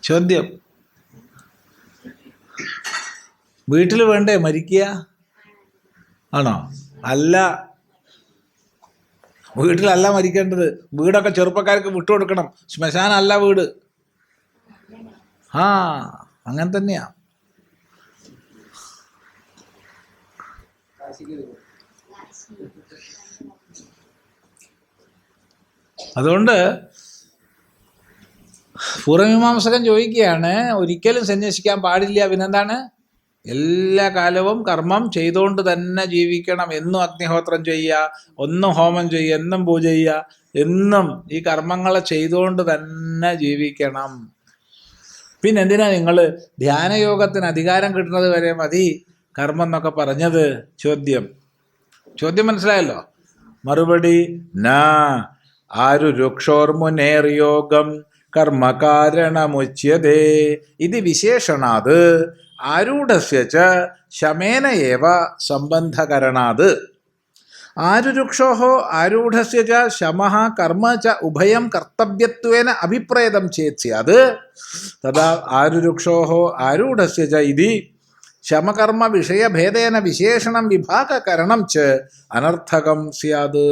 ചോദ്യം, വീട്ടിൽ വേണ്ടേ മരിക്കുക? ആണോ? അല്ല, വീട്ടിലല്ല മരിക്കേണ്ടത്. വീടൊക്കെ ചെറുപ്പക്കാർക്ക് വിട്ടുകൊടുക്കണം. ശ്മശാനല്ല വീട്. അങ്ങനെ തന്നെയാ. അതുകൊണ്ട് പൂർവമീമാംസകൻ ചോദിക്കുകയാണ്, ഒരിക്കലും സന്യസിക്കാൻ പാടില്ല. പിന്നെന്താണ്? എല്ലാ കാലവും കർമ്മം ചെയ്തുകൊണ്ട് തന്നെ ജീവിക്കണം. എന്നും അഗ്നിഹോത്രം ചെയ്യുക, ഒന്നും ഹോമം ചെയ്യുക, എന്നും പൂജ ചെയ്യുക, എന്നും ഈ കർമ്മങ്ങളെ ചെയ്തുകൊണ്ട് തന്നെ ജീവിക്കണം. പിന്നെ എന്തിനാ നിങ്ങൾ ധ്യാനയോഗത്തിന് അധികാരം കിട്ടുന്നത് വരെ മതി കർമ്മം എന്നൊക്കെ പറഞ്ഞത്? ചോദ്യം മനസ്സിലായല്ലോ. മറുപടി, ആരു രുക്ഷോർമുനേർയോഗം കർമ്മകാരണമുച്യതേ ഇത് വിശേഷണാത് ആരൂഢസ്യ ച ശമേന ഏവ സംബന്ധകരണാത്. ആരുരുക്ഷോഃ ആരൂഢസ്യ ച ശമഃ കർമ്മ ച ഉഭയം കർത്തവ്യത്വേന അഭിപ്രേതം ചേത് സ്യാത് തഥാ ആരുരുക്ഷോഃ ആരൂഢസ്യ ച ഇതി ശമകർമ്മ വിഷയഭേദേന വിശേഷണം വിഭാഗകരണം ച അനർത്ഥകം സ്യാത്.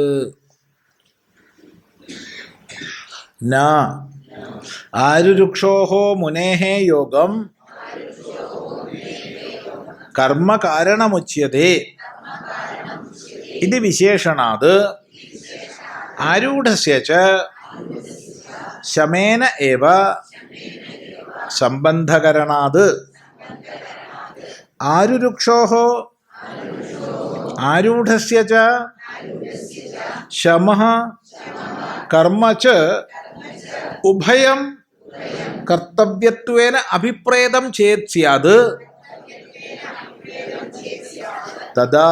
ആരുരുക്ഷോഃ മുനേഃ യോഗം കർമ്മകാരണമുച്യതേ ഇത് വിശേഷണാത് ആരൂഢസ്യ ച ശമേന ഏവ സംബന്ധകരണാത്. ആരുരുക്ഷോഃ ആരൂഢസ്യ ച ശമഃ കർമ്മ ച ഉഭയം കർത്തവ്യത്വേന അഭിപ്രേതം ചേത് സ്യാത് തദാ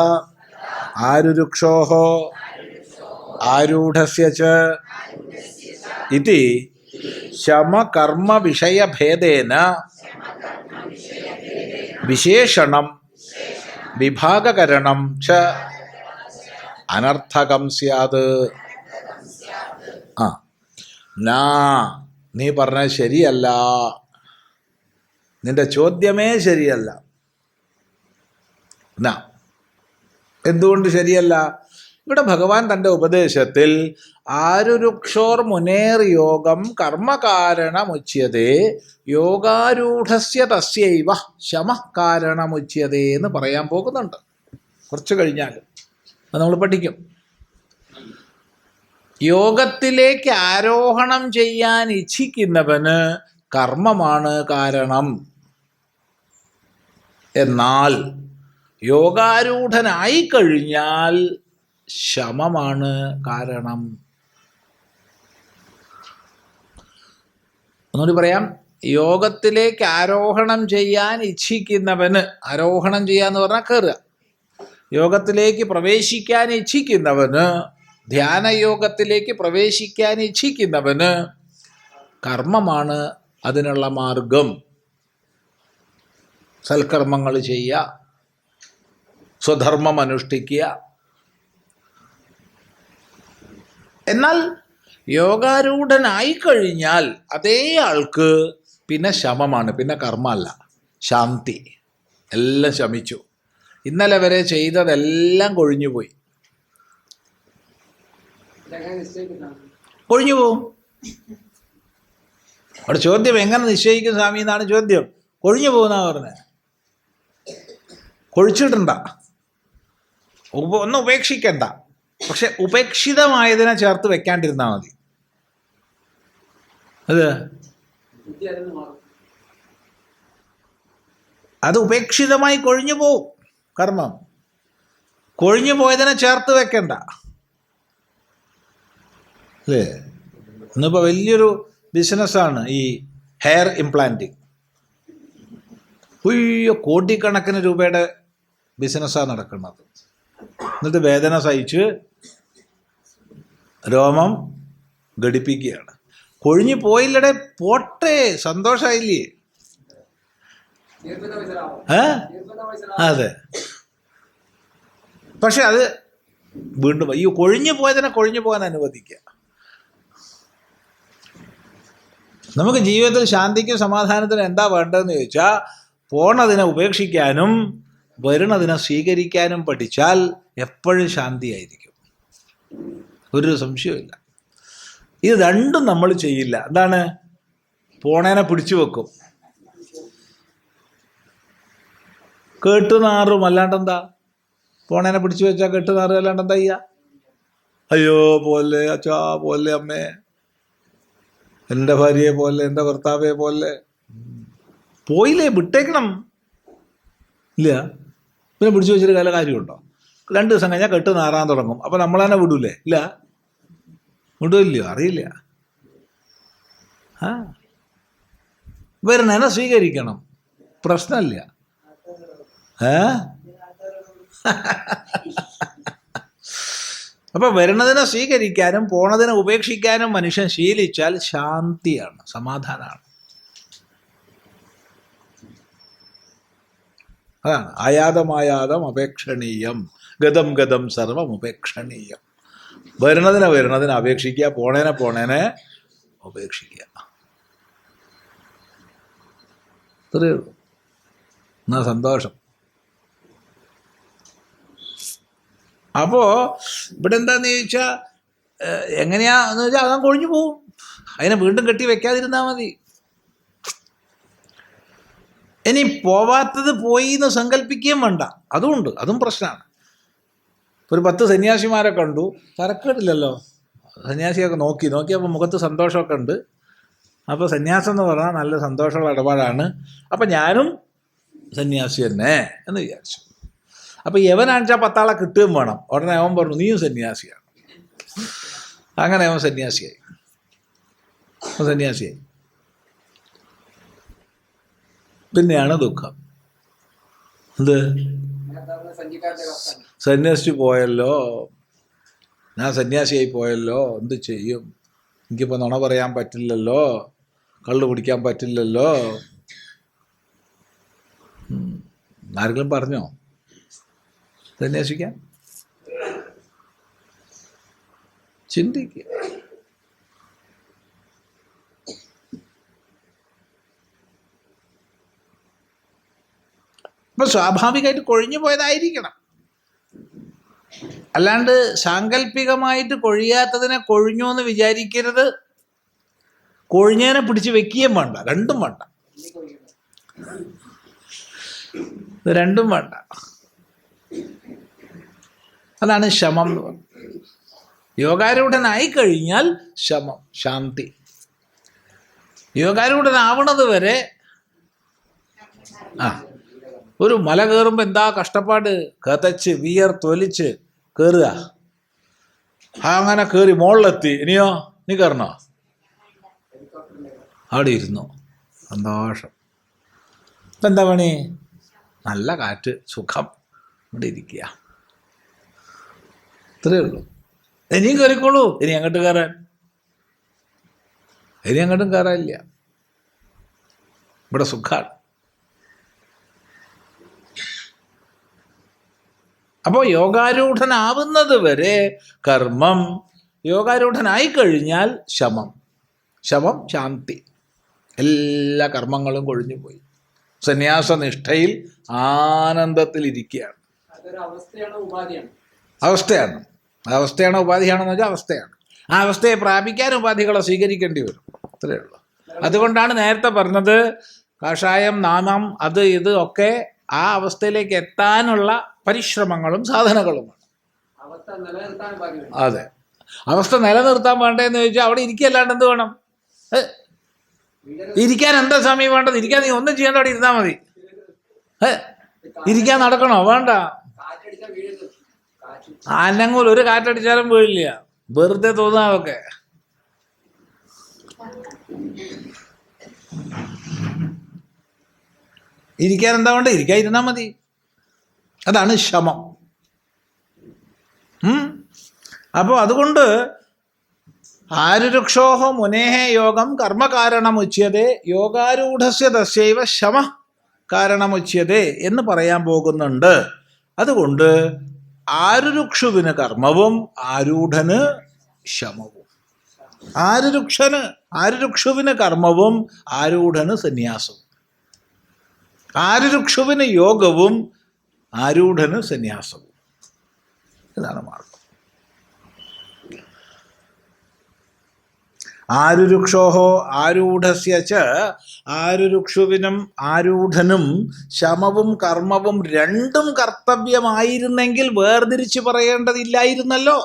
ആരുരുക്ഷോഃ ആരൂഢസ്യ ച ഇതി ശമകർമ്മ വിഷയഭേദേന വിശേഷണം വിഭാഗകരണം ച അനർത്ഥകം സ്യാത്. നാ, നീ പറഞ്ഞത് ശരിയല്ല, നിന്റെ ചോദ്യമേ ശരിയല്ല. നാ, എന്തുകൊണ്ട് ശരിയല്ല? ഇവിടെ ഭഗവാൻ തൻ്റെ ഉപദേശത്തിൽ ആരുരുക്ഷോർ മുനേർ യോഗം കർമ്മകാരണമുച്യതേ യോഗാരൂഢസ്യ തസ്യൈവ ശമഃ കാരണമുച്യതേ എന്ന് പറയാൻ പോകുന്നുണ്ട്. കുറച്ച് കഴിഞ്ഞാൽ അത് നമ്മൾ പഠിക്കും. യോഗത്തിലേക്ക് ആരോഹണം ചെയ്യാൻ ഇച്ഛിക്കുന്നവന് കർമ്മമാണ് കാരണം. എന്നാൽ യോഗാരൂഢനായി കഴിഞ്ഞാൽ ശമമാണ് കാരണം. ഒന്നുകൂടി പറയാം. യോഗത്തിലേക്ക് ആരോഹണം ചെയ്യാൻ ഇച്ഛിക്കുന്നവന്, ആരോഹണം ചെയ്യാന്ന് പറഞ്ഞാൽ കയറുക, യോഗത്തിലേക്ക് പ്രവേശിക്കാൻ ഇച്ഛിക്കുന്നവന്, ധ്യാനയോഗത്തിലേക്ക് പ്രവേശിക്കാൻ ഇച്ഛിക്കുന്നവന് കർമ്മമാണ് അതിനുള്ള മാർഗം. സൽക്കർമ്മങ്ങൾ ചെയ്യുക, സ്വധർമ്മം അനുഷ്ഠിക്കുക. എന്നാൽ യോഗാരൂഢനായി കഴിഞ്ഞാൽ അതേ ആൾക്ക് പിന്നെ ശമമാണ്, പിന്നെ കർമ്മമല്ല, ശാന്തി. എല്ലാം ശമിച്ചു. ഇന്നലെ വരെ ചെയ്തതെല്ലാം കൊഴിഞ്ഞുപോയി. കൊഴിഞ്ഞു പോവും. അവിടെ ചോദ്യം എങ്ങനെ നിശ്ചയിക്കും സ്വാമി എന്നാണ് ചോദ്യം. കൊഴിഞ്ഞു പോകുന്ന പറഞ്ഞത്. കൊഴിച്ചിട്ടുണ്ട, ഒന്നും ഉപേക്ഷിക്കണ്ട. പക്ഷെ ഉപേക്ഷിതമായതിനെ ചേർത്ത് വെക്കാണ്ടിരുന്നാൽ മതി. അത് ഉപേക്ഷിതമായി കൊഴിഞ്ഞു പോവും കർമ്മം. കൊഴിഞ്ഞു പോയതിനെ ചേർത്ത് വെക്കണ്ട. അല്ലേ? ഇന്നിപ്പോൾ വലിയൊരു ബിസിനസ്സാണ് ഈ ഹെയർ ഇംപ്ലാന്റിങ്. കോടിക്കണക്കിന് രൂപയുടെ ബിസിനസ്സാണ് നടക്കുന്നത്. എന്നിട്ട് വേദന സഹിച്ച് രോമം ഘടിപ്പിക്കുകയാണ്. കൊഴിഞ്ഞു പോയില്ലടെ, പോട്ടെ, സന്തോഷമായില്ലേ? അതെ. പക്ഷെ അത് വീണ്ടും ഈ കൊഴിഞ്ഞു പോയതിനെ കൊഴിഞ്ഞു പോകാൻ അനുവദിക്കുക. നമുക്ക് ജീവിതത്തിൽ ശാന്തിക്കും സമാധാനത്തിനും എന്താ വേണ്ടതെന്ന് ചോദിച്ചാൽ, പോണതിനെ ഉപേക്ഷിക്കാനും വരുന്നതിനെ സ്വീകരിക്കാനും പഠിച്ചാൽ എപ്പോഴും ശാന്തിയായിരിക്കും. ഒരു സംശയമില്ല. ഇത് രണ്ടും നമ്മൾ ചെയ്യില്ല. എന്താണ്? പോണേനെ പിടിച്ചു വെക്കും, കേട്ടുനാറും. അല്ലാണ്ടെന്താ? പോണേനെ പിടിച്ചു വെച്ചാൽ കേട്ടുനാറും. അല്ലാണ്ടെന്താ ചെയ്യുക? അയ്യോ പോലെ, അച്ഛാ പോലെ, അമ്മേ, എൻ്റെ ഭാര്യയെ പോലെ, എൻ്റെ ഭർത്താവെ പോലെ. പോയില്ലേ, വിട്ടേക്കണം. ഇല്ല, പിന്നെ പിടിച്ചു വെച്ചിട്ട് കാല കാര്യമുണ്ടോ? 2 ദിവസം കഴിഞ്ഞാൽ കെട്ട് നാറാൻ തുടങ്ങും. അപ്പം നമ്മൾ തന്നെ വിടൂലേ? ഇല്ല, വിടൂല്ലയോ? അറിയില്ല. വരുന്നതിനെ സ്വീകരിക്കണം, പ്രശ്നമില്ല. അപ്പൊ വരുന്നതിനെ സ്വീകരിക്കാനും പോണതിനെ ഉപേക്ഷിക്കാനും മനുഷ്യൻ ശീലിച്ചാൽ ശാന്തിയാണ്, സമാധാനമാണ്. അതാണ് ആയാതമായാതം അപേക്ഷണീയം, ഗതം ഗതം സർവം ഉപേക്ഷണീയം. വരുന്നതിനെ അപേക്ഷിക്കുക, പോണേനെ ഉപേക്ഷിക്കുക. ഇത്രയേ ഉള്ളൂ. എന്നാ സന്തോഷം. അപ്പോ ഇവിടെ എന്താന്ന് ചോദിച്ചാൽ, എങ്ങനെയാന്ന് വെച്ചാൽ അകം കൊഴിഞ്ഞു പോവും. അതിനെ വീണ്ടും കെട്ടി വെക്കാതിരുന്നാൽ മതി. ഇനി പോവാത്തത് പോയി എന്ന് സങ്കല്പിക്കുകയും വേണ്ട. അതുമുണ്ട്, അതും പ്രശ്നമാണ്. ഒരു 10 സന്യാസിമാരെ കണ്ടു, തരക്കേടില്ലല്ലോ. സന്യാസിയൊക്കെ നോക്കിയപ്പോൾ മുഖത്ത് സന്തോഷമൊക്കെ ഉണ്ട്. അപ്പോൾ സന്യാസം എന്ന് പറഞ്ഞാൽ നല്ല സന്തോഷമുള്ള ഇടപാടാണ്. അപ്പം ഞാനും സന്യാസി തന്നെ എന്ന് വിചാരിച്ചു. അപ്പം യവനാണെച്ചാൽ 10 ആളെ കിട്ടുകയും വേണം. ഉടനെ അവൻ പറഞ്ഞു, നീയും സന്യാസിയാണ്. അങ്ങനെ അവൻ സന്യാസിയായി. പിന്നെയാണ് ദുഃഖം. എന്ത്? സന്യാസിച്ചു പോയല്ലോ, ഞാൻ സന്യാസിയായി പോയല്ലോ, എന്ത് ചെയ്യും? എനിക്കിപ്പോൾ നുണ പറയാൻ പറ്റില്ലല്ലോ, കള്ളു കുടിക്കാൻ പറ്റില്ലല്ലോ. ആരെങ്കിലും പറഞ്ഞോ സന്യാസിക്കാൻ? ചിന്തിക്കുക. അപ്പം സ്വാഭാവികമായിട്ട് കൊഴിഞ്ഞു പോയതായിരിക്കണം. അല്ലാണ്ട് സാങ്കല്പികമായിട്ട് കൊഴിയാത്തതിനെ കൊഴിഞ്ഞു എന്ന് വിചാരിക്കരുത്. കൊഴിഞ്ഞതിനെ പിടിച്ച് വെക്കുകയും വേണ്ട, രണ്ടും വേണ്ട, രണ്ടും വേണ്ട. അതാണ് ശമം എന്ന് പറയുന്നത്. യോഗാരൂഢനായി കഴിഞ്ഞാൽ ശമം, ശാന്തി. യോഗാരൂഢനാവണത് വരെ ഒരു മല കയറുമ്പോൾ എന്താ കഷ്ടപ്പാട്, കതച്ച് വിയർത്തൊലിച്ച് കയറുക. അങ്ങനെ കയറി മുകളിലെത്തി, ഇനിയോ നീ കയറണോ? അവിടെ ഇരുന്നു, സന്തോഷം. ഇപ്പം എന്താ പണി? നല്ല കാറ്റ്, സുഖം, ഇവിടെ ഇരിക്കുക. ഇത്രയേ ഉള്ളൂ. ഇനിയും കയറിക്കോളൂ. ഇനി അങ്ങോട്ട് കയറാൻ, ഇനി അങ്ങോട്ടും കയറാനില്ല. ഇവിടെ സുഖമാണ്. അപ്പോൾ യോഗാരൂഢനാവുന്നത് വരെ കർമ്മം, യോഗാരൂഢനായി കഴിഞ്ഞാൽ ശമം. ശമം, ശാന്തി. എല്ലാ കർമ്മങ്ങളും കൊഴിഞ്ഞു പോയി. സന്യാസനിഷ്ഠയിൽ ആനന്ദത്തിൽ ഇരിക്കുകയാണ്. അവസ്ഥയാണ്. അവസ്ഥയാണോ ഉപാധിയാണെന്ന് വെച്ചാൽ അവസ്ഥയാണ്. ആ അവസ്ഥയെ പ്രാപിക്കാൻ ഉപാധികളെ സ്വീകരിക്കേണ്ടി വരും. അത്രയേ ഉള്ളൂ. അതുകൊണ്ടാണ് നേരത്തെ പറഞ്ഞത് കാഷായം, നാമം, അത് ഇത് ഒക്കെ ആ അവസ്ഥയിലേക്ക് എത്താനുള്ള പരിശ്രമങ്ങളും സാധനങ്ങളുമാണ്. അതെ, അവസ്ഥ നിലനിർത്താൻ വേണ്ടതെന്ന് ചോദിച്ചാൽ അവിടെ ഇരിക്കല്ലാണ്ട് എന്ത് വേണം? ഇരിക്കാൻ എന്താ സമയം വേണ്ടത്? ഇരിക്കാൻ നീ ഒന്നും ചെയ്യേണ്ട, അവിടെ ഇരുന്നാൽ മതി. ഇരിക്കാൻ നടക്കണോ? വേണ്ട. അനങ്ങൂൽ ഒരു കാറ്റടിച്ചാലും വീഴില്ല, വെറുതെ തോന്നാതൊക്കെ. ഇരിക്കാൻ എന്താ വേണ്ട? ഇരിക്കാൻ ഇരുന്നാൽ മതി. അതാണ് ശമം. അപ്പോൾ അതുകൊണ്ട് ആരുരുക്ഷോഹ മുനേഹ യോഗം കർമ്മകാരണമുച്യതേ യോഗാരൂഢസ്യ തസ്യൈവ ശമ കാരണമുച്യതേ എന്ന് പറയാൻ പോകുന്നുണ്ട്. അതുകൊണ്ട് ആരുരുക്ഷുവിന് കർമ്മവും ആരൂഢന് ശമവും. ആരുരുക്ഷുവിന് കർമ്മവും ആരൂഢന് സന്യാസവും. ആരുരുക്ഷുവിന് യോഗവും ആരൂഢന് സന്യാസവും. ഇതാണ് മാർഗം. ആരുരുക്ഷോഹോ ആരൂഢസ്യ ച, ആരുരുക്ഷുവിനും ആരൂഢനും ശമവും കർമ്മവും രണ്ടും കർത്തവ്യമായിരുന്നെങ്കിൽ വേർതിരിച്ച് പറയേണ്ടതില്ലായിരുന്നല്ലോ.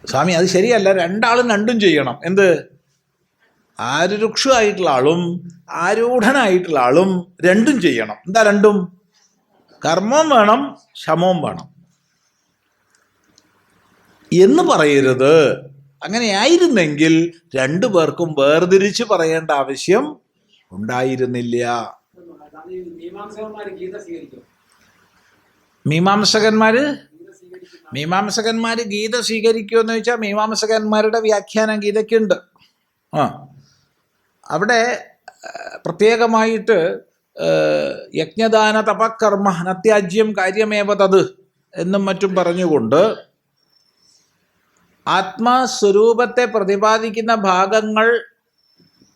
സ്വാമി അത് ശരിയല്ല, രണ്ടാളും രണ്ടും ചെയ്യണം. എന്ത്? ആരുരുക്ഷു ആയിട്ടുള്ള ആളും ആരൂഢനായിട്ടുള്ള ആളും രണ്ടും ചെയ്യണം. എന്താ രണ്ടും? കർമ്മവും വേണം, ശമവും വേണം എന്ന് പറയരുത്. അങ്ങനെയായിരുന്നെങ്കിൽ രണ്ടു പേർക്കും വേർതിരിച്ച് പറയേണ്ട ആവശ്യം ഉണ്ടായിരുന്നില്ല. മീമാംസകന്മാര് ഗീത സ്വീകരിക്കുമെന്ന് ചോദിച്ചാൽ മീമാംസകന്മാരുടെ വ്യാഖ്യാനം ഗീതയ്ക്കുണ്ട്. അവിടെ പ്രത്യേകമായിട്ട് യജ്ഞദാന തപകർമ്മ നത്യാജ്യം കാര്യമേവ തത് എന്നും മറ്റും പറഞ്ഞുകൊണ്ട് ആത്മസ്വരൂപത്തെ പ്രതിപാദിക്കുന്ന ഭാഗങ്ങൾ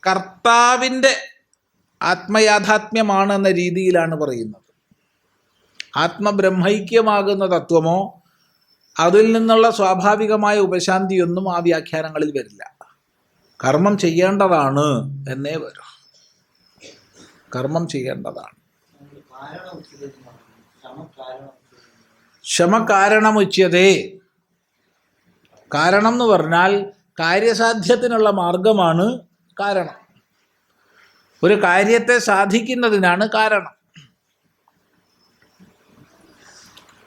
കർത്താവിൻ്റെ ആത്മയാഥാത്മ്യമാണെന്ന രീതിയിലാണ് പറയുന്നത്. ആത്മബ്രഹ്മൈക്യമാകുന്ന തത്വമോ അതിൽ നിന്നുള്ള സ്വാഭാവികമായ ഉപശാന്തിയൊന്നും ആ വ്യാഖ്യാനങ്ങളിൽ വരില്ല. കർമ്മം ചെയ്യേണ്ടതാണ് എന്നേ വരും. കർമ്മം ചെയ്യേണ്ടതാണ്. ശമകാരണമുച്യതേ. കാരണം എന്ന് പറഞ്ഞാൽ കാര്യസാധ്യത്തിനുള്ള മാർഗമാണ് കാരണം. ഒരു കാര്യത്തെ സാധിക്കുന്നതിനാണ് കാരണം.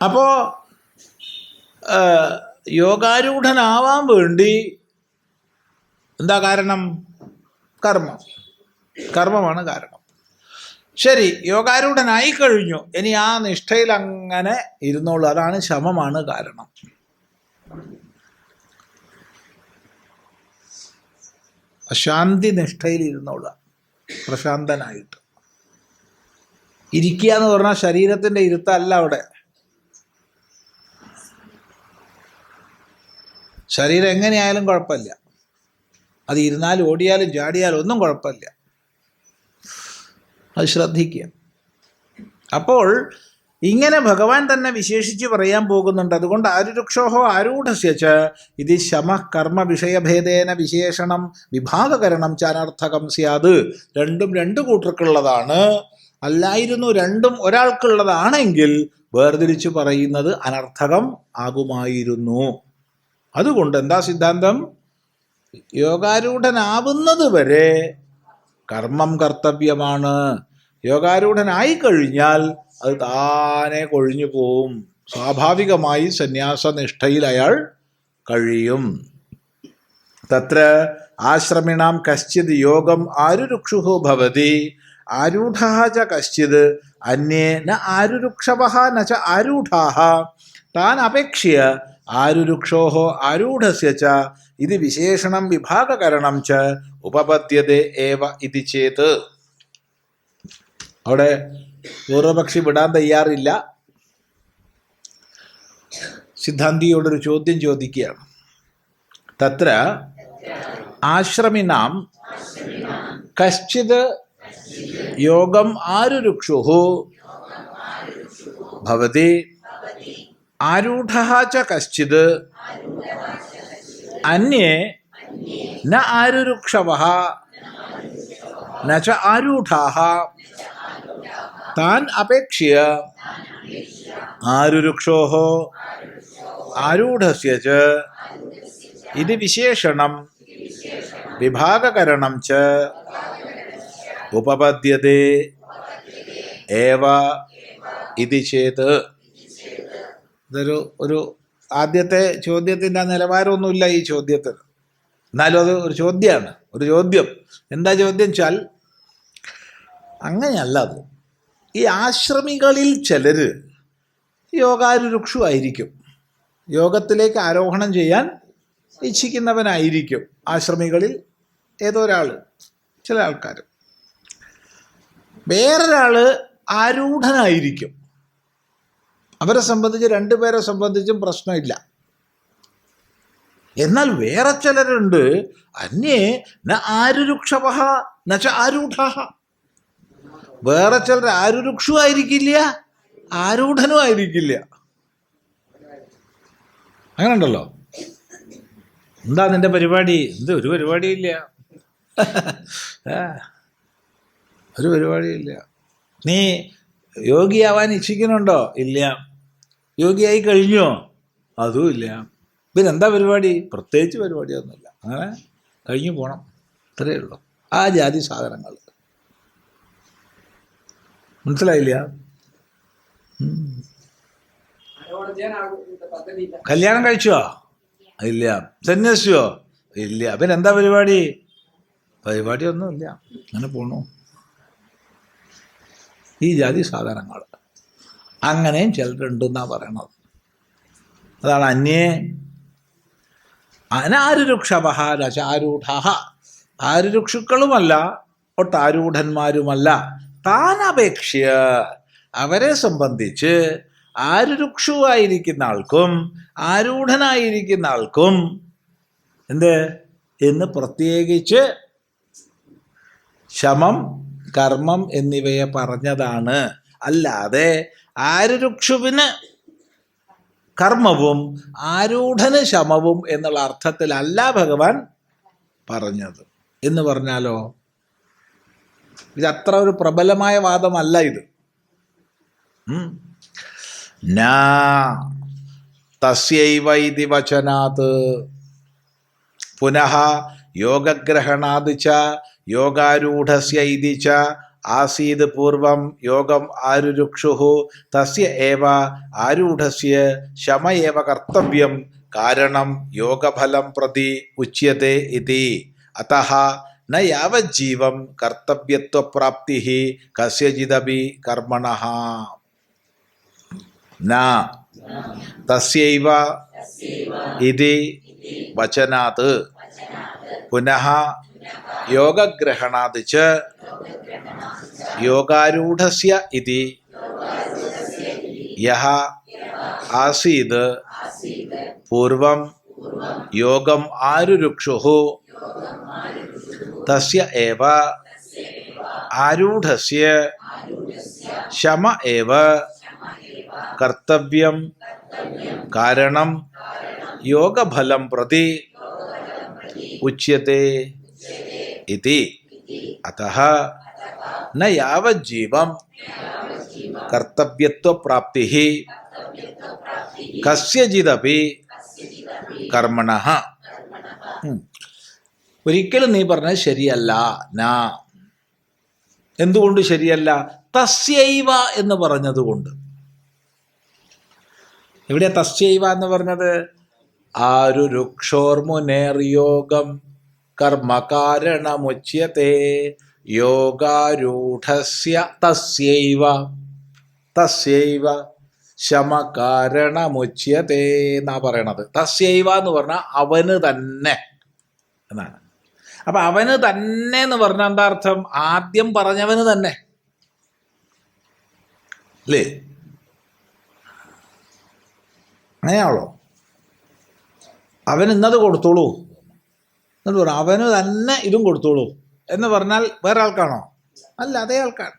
അപ്പോൾ യോഗാരൂഢനാവാൻ വേണ്ടി എന്താ കാരണം? കർമ്മം. കർമ്മമാണ് കാരണം. ശരി, യോഗാരൂഢനായി കഴിഞ്ഞു, ഇനി ആ നിഷ്ഠയിൽ അങ്ങനെ ഇരുന്നോളൂ. അതാണ് ശമമാണ് കാരണം. അശാന്തി നിഷ്ഠയിൽ ഇരുന്നോളുക, പ്രശാന്തനായിട്ട് ഇരിക്കുക എന്ന് പറഞ്ഞാൽ ശരീരത്തിൻ്റെ ഇരുത്തല്ല. അവിടെ ശരീരം എങ്ങനെയായാലും കുഴപ്പമില്ല. അത് ഇരുന്നാലും ഓടിയാലും ചാടിയാലും ഒന്നും കുഴപ്പമില്ല. അത് ശ്രദ്ധിക്കുക. അപ്പോൾ ഇങ്ങനെ ഭഗവാൻ തന്നെ വിശേഷിച്ച് പറയാൻ പോകുന്നുണ്ട്. അതുകൊണ്ട് ആരുരുക്ഷോഹോ ആരൂഢസ്യ ച ഇത് ശമ കർമ്മ വിഷയഭേദേന വിശേഷണം വിഭാഗകരണം ചാനർത്ഥകം സ്യാത്. രണ്ടും രണ്ടു കൂട്ടർക്കുള്ളതാണ്. അല്ലായിരുന്നു രണ്ടും ഒരാൾക്കുള്ളതാണെങ്കിൽ വേർതിരിച്ചു പറയുന്നത് അനർത്ഥകം ആകുമായിരുന്നു. അതുകൊണ്ട് എന്താ സിദ്ധാന്തം? യോഗാരൂഢനാവുന്നത് വരെ കർമ്മം കർത്തവ്യമാണ്. യോഗാരൂഢനായി കഴിഞ്ഞാൽ അത് താനെ കൊഴിഞ്ഞു പോവും. സ്വാഭാവികമായി സന്യാസനിഷ്ഠയിൽ അയാൾ കഴിയും. തത്ര ആശ്രമിണാം കശ്ചിത് യോഗം ആരുരുക്ഷുഹോ ഭവതി ആരൂഢഃ ച കശ്ചിത് അന്യേ ന ആരുരുക്ഷവഃ ന ച ആരൂഢാഃ താൻ അപേക്ഷ്യ ആരുരുക്ഷോഹോ ആരൂഢസ്യ ച ഇത് വിശേഷണം വിഭാഗകരണം ച ഉപപദ്യതേ ഏവ ഇതി ചേത്. അവിടെ പൂർവപക്ഷി വിടാൻ തയ്യാറില്ല. സിദ്ധാന്തിയോടൊരു ചോദ്യം ചോദിക്കുകയാണ്. തത്ര ആശ്രമിനാം കശ്ചിത് യോഗം ആരുരുക്ഷുഹു ഭവതി ആരൂഢഃ ച കശ്ചിത് അന്യേ ന ആരുരുക്ഷവഃ ന ച ആരൂഢാഃ താൻ അപേക്ഷ്യ ആരുരുക്ഷോഹോ ആരൂഢസ്യ ച ഇത് വിശേഷണം വിഭാഗകരണം ച ഉപപദ്യതേ ഏവ ഇതി ചേത്. ഇതൊരു ആദ്യത്തെ ചോദ്യത്തിൻ്റെ നിലവാരമൊന്നുമില്ല ഈ ചോദ്യത്തിന്. എന്നാലും അത് ഒരു ചോദ്യമാണ്. ഒരു ചോദ്യം. എന്താ ചോദ്യം വെച്ചാൽ, അങ്ങനെയല്ല അത്. ഈ ആശ്രമികളിൽ ചിലർ യോഗാരുരുക്ഷു ആയിരിക്കും. യോഗത്തിലേക്ക് ആരോഹണം ചെയ്യാൻ ഇച്ഛിക്കുന്നവനായിരിക്കും ആശ്രമികളിൽ ഏതോ ഒരാൾ, ചില ആൾക്കാർ. വേറൊരാൾ ആരൂഢനായിരിക്കും. അവരെ സംബന്ധിച്ച്, രണ്ടുപേരെ സംബന്ധിച്ചും പ്രശ്നമില്ല. എന്നാൽ വേറെ ചിലരുണ്ട്, അന്യേ ന ആരുരുക്ഷവഃ ന ച ആരൂഢഃ. വേറെ ചിലർ ആരുരുക്ഷു ആയിരിക്കില്ല, ആരൂഢനും ആയിരിക്കില്ല. അങ്ങനെ ഉണ്ടല്ലോ. എന്താ നിന്റെ പരിപാടി? ഒരു പരിപാടിയില്ല, ഒരു പരിപാടിയില്ല. നീ യോഗിയാവാൻ ഇച്ഛിക്കുന്നുണ്ടോ? ഇല്ല. യോഗിയായി കഴിഞ്ഞോ? അതും ഇല്ല. പിന്നെന്താ പരിപാടി? പ്രത്യേകിച്ച് പരിപാടിയൊന്നുമില്ല. അങ്ങനെ കഴിഞ്ഞു പോകണം, ഇത്രയേ ഉള്ളൂ. ആ ജാതി സാധനങ്ങൾ. മനസ്സിലായില്ല? കല്യാണം കഴിച്ചോ? ഇല്ല. സന്യസിച്ചോ? ഇല്ല. പിന്നെന്താ പരിപാടി? പരിപാടിയൊന്നുമില്ല, അങ്ങനെ പോണു. ഈ ജാതി സാധനങ്ങൾ. അങ്ങനെയും ചിലരുണ്ടെന്നാ പറയണത്. അതാണ് അന്യേ അനാരുരുക്ഷവഃ ന ച ആരൂഢഃ. ആരുരുക്ഷുക്കളുമല്ല, ഒട്ടാരൂഢന്മാരുമല്ല. താനപേക്ഷ്യ, അവരെ സംബന്ധിച്ച് ആരുരുക്ഷുവായിരിക്കുന്ന ആൾക്കും ആരൂഢനായിരിക്കുന്ന ആൾക്കും എന്ത് എന്ന് പ്രത്യേകിച്ച് ശമം കർമ്മം എന്നിവയെ പറഞ്ഞതാണ്. അല്ലാതെ ആരുരുക്ഷുവിന് കർമ്മവും ആരൂഢന് ശമവും എന്നുള്ള അർത്ഥത്തിലല്ല ഭഗവാൻ പറഞ്ഞത്. എന്ന് പറഞ്ഞാലോ, ഇതത്ര ഒരു പ്രബലമായ വാദമല്ല ഇത്. നാ തസ്യൈവ ഇതി വചനാത് പുനഃ യോഗഗ്രഹണാത് ച യോഗാരൂഢസ്യ ഇതി ച ആസീത് പൂർവം യോഗം ആരുരുക്ഷുഹു തസ്യ ഏവ ആരൂഢസ്യ ശമ ഏവ കർത്തവ്യം കാരണം യോഗഫലം പ്രതി ഉച്യത്തെ ഇതി. അതഃ ന യാവജ്ജീവം കർത്തവ്യത്വപ്രാപ്തി കസ്യചിദപി കർമ്മണഃ. ന തസ്യൈവ ഇതി വചനാത് പുനഃ യോഗഗ്രഹണാത് ച യോഗാരൂഢസ്യ ഇതി യഹ ആസീത് പൂർവം യോഗം ആരുരുക്ഷുഹു തസ്യ ഏവ ആരൂഢസ്യ ശമ ഏവ കർത്തവ്യം കാരണം യോഗഫലം പ്രതി ഉച്യത്തെ ഇതി. അതഃ ന യാവജ്ജീവം കർത്തവ്യത്വപ്രാപ്തിഃ കസ്യചിദപി കർമ്മണഃ. ഒരിക്കലും നീ പറഞ്ഞത് ശരിയല്ല. നാ എന്തുകൊണ്ട് ശരിയല്ല? തസ്യൈവ എന്ന് പറഞ്ഞതുകൊണ്ട്. എവിടെയാ തസ്യൈവ എന്ന് പറഞ്ഞത്? ആരുരുക്ഷോർമുനേർയോഗം കർമ്മകാരണമുച്യത്തെ യോഗാരൂഢസ്യ തസ്യൈവ തസ്യൈവ ശമകാരണമുച്യത്തെ എന്നാ പറയണത്. തസ്യൈവ എന്ന് പറഞ്ഞാൽ അവന് തന്നെ എന്നാണ്. അപ്പൊ അവന് തന്നെ എന്ന് പറഞ്ഞാൽ എന്താ അർത്ഥം? ആദ്യം പറഞ്ഞവന് തന്നെ അല്ലേ? അങ്ങനെയാണല്ലോ. അവൻ ഇന്നത് കൊടുത്തോളൂ എന്നിട്ട് പറഞ്ഞു അവന് തന്നെ ഇതും കൊടുത്തോളൂ എന്ന് പറഞ്ഞാൽ വേറെ ആൾക്കാണോ? അല്ല, അതേ ആൾക്കാണ്.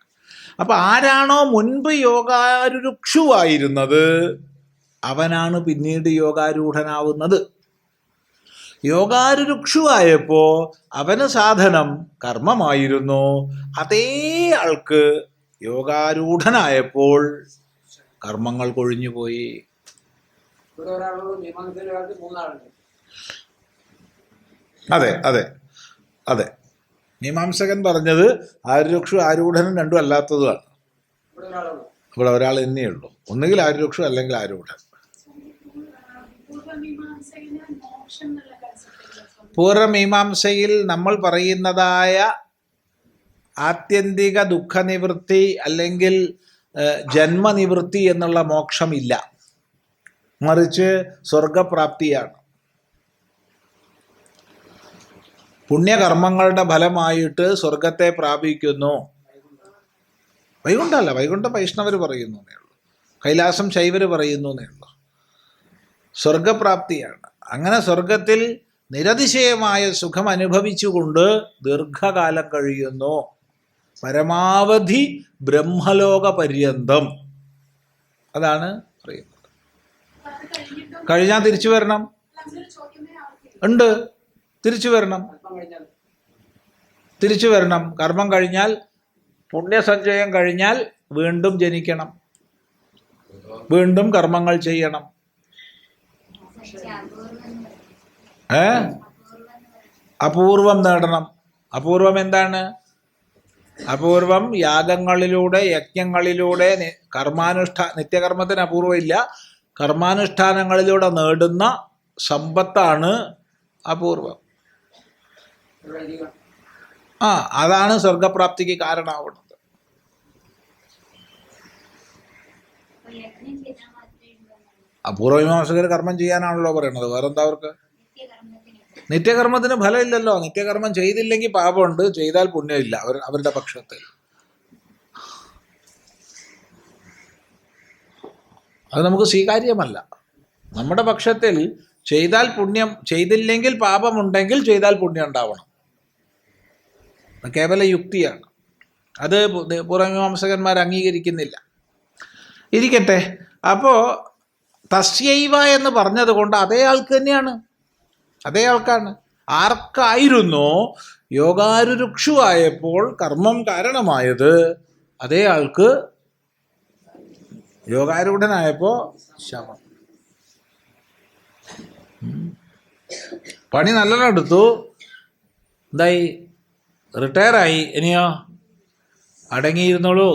അപ്പൊ ആരാണോ മുൻപ് യോഗാരുക്ഷുവായിരുന്നത് അവനാണ് പിന്നീട് യോഗാരൂഢനാവുന്നത്. യോഗാരുക്ഷുവായപ്പോ അവന് സാധനം കർമ്മമായിരുന്നു. അതേ ആൾക്ക് യോഗാരൂഢനായപ്പോൾ കർമ്മങ്ങൾ കൊഴിഞ്ഞുപോയി. അതെ അതെ അതെ, മീമാംസകൻ പറഞ്ഞത് ആരുരക്ഷു ആരൂഢനും രണ്ടും അല്ലാത്തതുമാണ്. ഇവിടെ ഒരാൾ തന്നെയുള്ളൂ, ഒന്നുകിൽ ആരുരക്ഷു അല്ലെങ്കിൽ ആരൂഢൻ. പൂർവമീമാംസയിൽ നമ്മൾ പറയുന്നതായ ആത്യന്തിക ദുഃഖനിവൃത്തി അല്ലെങ്കിൽ ജന്മനിവൃത്തി എന്നുള്ള മോക്ഷമില്ല, മറിച്ച് സ്വർഗപ്രാപ്തിയാണ്. പുണ്യകർമ്മങ്ങളുടെ ഫലമായിട്ട് സ്വർഗത്തെ പ്രാപിക്കുന്നു. വൈകുണ്ഠമല്ല, വൈകുണ്ഠ വൈഷ്ണവർ പറയുന്നു എന്നേ ഉള്ളൂ, കൈലാസം ശൈവര് പറയുന്നു എന്നേ ഉള്ളൂ. സ്വർഗപ്രാപ്തിയാണ്. അങ്ങനെ സ്വർഗത്തിൽ നിരതിശയമായ സുഖം അനുഭവിച്ചുകൊണ്ട് ദീർഘകാലം കഴിയുന്നു. പരമാവധി ബ്രഹ്മലോക പര്യന്തം. അതാണ് പറയുന്നത്. കഴിഞ്ഞാൽ തിരിച്ചു വരണം. ഉണ്ട്, തിരിച്ചു വരണം. തിരിച്ചു വരണം. കർമ്മം കഴിഞ്ഞാൽ, പുണ്യസഞ്ചയം കഴിഞ്ഞാൽ വീണ്ടും ജനിക്കണം, വീണ്ടും കർമ്മങ്ങൾ ചെയ്യണം. അപൂർവം നേടണം. അപൂർവം എന്താണ്? അപൂർവം യാഗങ്ങളിലൂടെ, യജ്ഞങ്ങളിലൂടെ, നിത്യകർമ്മത്തിന് അപൂർവമില്ല, കർമാനുഷ്ഠാനങ്ങളിലൂടെ നേടുന്ന സമ്പത്താണ് അപൂർവം. അതാണ് സ്വർഗപ്രാപ്തിക്ക് കാരണമാവുന്നത്. അപൂർവമീമാംസകർ കർമ്മം ചെയ്യാനാണല്ലോ പറയണത്, വേറെന്താ അവർക്ക്? നിത്യകർമ്മത്തിന് ഫലമില്ലല്ലോ. നിത്യകർമ്മം ചെയ്തില്ലെങ്കിൽ പാപമുണ്ട്, ചെയ്താൽ പുണ്യമില്ല അവരുടെ പക്ഷത്തിൽ. അത് നമുക്ക് സ്വീകാര്യമല്ല. നമ്മുടെ പക്ഷത്തിൽ ചെയ്താൽ പുണ്യം, ചെയ്തില്ലെങ്കിൽ പാപമുണ്ടെങ്കിൽ ചെയ്താൽ പുണ്യം ഉണ്ടാവണം. കേവല യുക്തിയാണ്. അത് പൂർവമീമാംസകന്മാർ അംഗീകരിക്കുന്നില്ല. ഇരിക്കട്ടെ. അപ്പോൾ തസ്യൈവ എന്ന് പറഞ്ഞത് കൊണ്ട് അതേ ആൾക്ക് തന്നെയാണ്, അതേ ആൾക്കാണ്. ആർക്കായിരുന്നോ യോഗാരുരുക്ഷുവായപ്പോൾ കർമ്മം കാരണമായത്, അതേ ആൾക്ക് യോഗാരൂഢനായപ്പോ ശമം. പണി നല്ലോണം എടുത്തു, എന്തായി? റിട്ടയറായി. ഇനിയോ അടങ്ങിയിരുന്നോളൂ,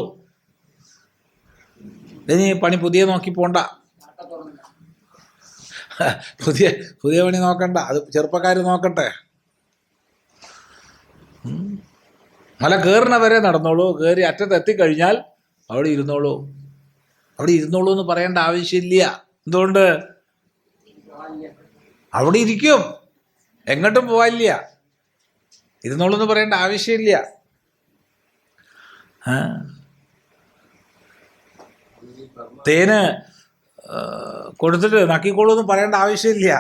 ഇനി പണി പുതിയ നോക്കി പോണ്ട, പുതിയ പണി നോക്കണ്ട, അത് ചെറുപ്പക്കാർ നോക്കട്ടെ. മല കയറുന്നവരെ നടന്നോളൂ, കയറി അറ്റത്തെത്തിക്കഴിഞ്ഞാൽ അവിടെ ഇരുന്നോളൂ. അവിടെ ഇരുന്നോളൂ എന്ന് പറയേണ്ട ആവശ്യമില്ല. എന്തുകൊണ്ട്? അവിടെ ഇരിക്കും, എങ്ങോട്ടും പോവാനില്ല. ഇരുന്നോളൂ എന്ന് പറയേണ്ട ആവശ്യമില്ല. തേന് കൊടുത്തിട്ട് നക്കിക്കോളൂ എന്ന് പറയേണ്ട ആവശ്യമില്ല,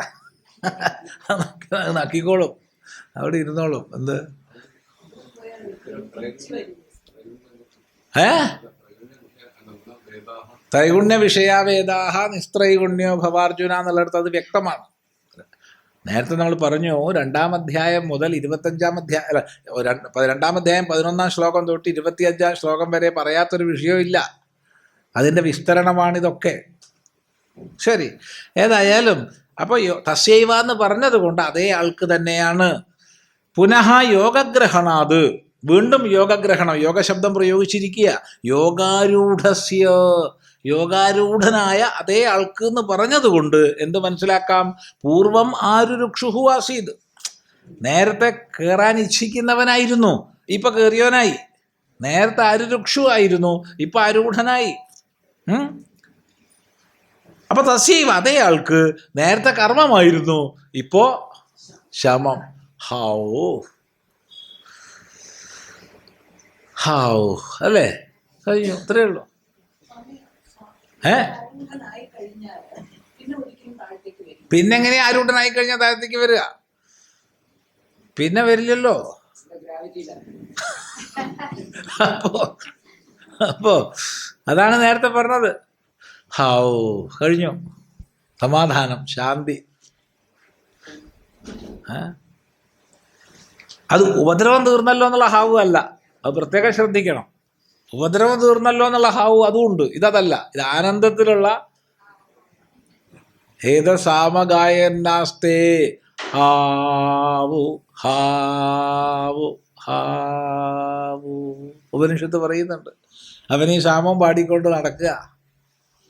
നക്കിക്കോളും, അവിടെ ഇരുന്നോളും. എന്ത് ഏ ത്രൈഗുണ്യ വിഷയാ വേദാഹ നിസ്ത്രൈഗുണ്യോ ഭവാർജുന എന്നുള്ളിടത്ത് അത് വ്യക്തമാണ്. നേരത്തെ നമ്മൾ പറഞ്ഞു 2-ാം അധ്യായം മുതൽ 25-ാം അധ്യായം 2-ാം അധ്യായം 11-ാം ശ്ലോകം തൊട്ട് 25-ാം ശ്ലോകം വരെ പറയാത്തൊരു വിഷയമില്ല. അതിൻ്റെ വിസ്തരണമാണിതൊക്കെ. ശരി, ഏതായാലും അപ്പോൾ തസ്യൈവ എന്ന് പറഞ്ഞത് കൊണ്ട് അതേ ആൾക്ക് തന്നെയാണ്. പുനഃ യോഗഗ്രഹണാത്, വീണ്ടും യോഗഗ്രഹണം, യോഗശബ്ദം പ്രയോഗിച്ചിരിക്കുക. യോഗാരൂഢസ്യ, യോഗാരൂഢനായ അതേ ആൾക്ക് എന്ന് പറഞ്ഞതുകൊണ്ട് എന്ത് മനസ്സിലാക്കാം? പൂർവം ആരുരുക്ഷുഹു ആസീത്, നേരത്തെ കയറാൻ ഇച്ഛിക്കുന്നവനായിരുന്നു, ഇപ്പൊ കയറിയവനായി. നേരത്തെ ആരുരുക്ഷു ആയിരുന്നു, ഇപ്പൊ ആരൂഢനായി. അപ്പൊ തസ്യൈവ, അതേ ആൾക്ക് നേരത്തെ കർമ്മമായിരുന്നു, ഇപ്പോ ശമം. ഹാവൂ അല്ലേ? കഴിഞ്ഞു, ഇത്രയേ ഉള്ളൂ. പിന്നെങ്ങനെയാ ആരൂഢനായി കഴിഞ്ഞാൽ താഴത്തേക്ക് വരിക? പിന്നെ വരില്ലല്ലോ. അപ്പോ അതാണ് നേരത്തെ പറഞ്ഞത്. കഴിഞ്ഞു, സമാധാനം, ശാന്തി. അത് ഉപദ്രവം തീർന്നല്ലോ എന്നുള്ള ഹാവു അല്ല, അത് പ്രത്യേകം ശ്രദ്ധിക്കണം. ഉപദ്രവം തീർന്നല്ലോ എന്നുള്ള ഹാവു അതുമുണ്ട്, ഇതല്ല. ഇത് ആനന്ദത്തിലുള്ള ഏതസാമഗായനാസ്തേ ഹാവു ഹാവു ഹാവു. ഉപനിഷത്ത് പറയുന്നുണ്ട്. അവൻ ഈ സാമം പാടിക്കൊണ്ട് നടക്കുക.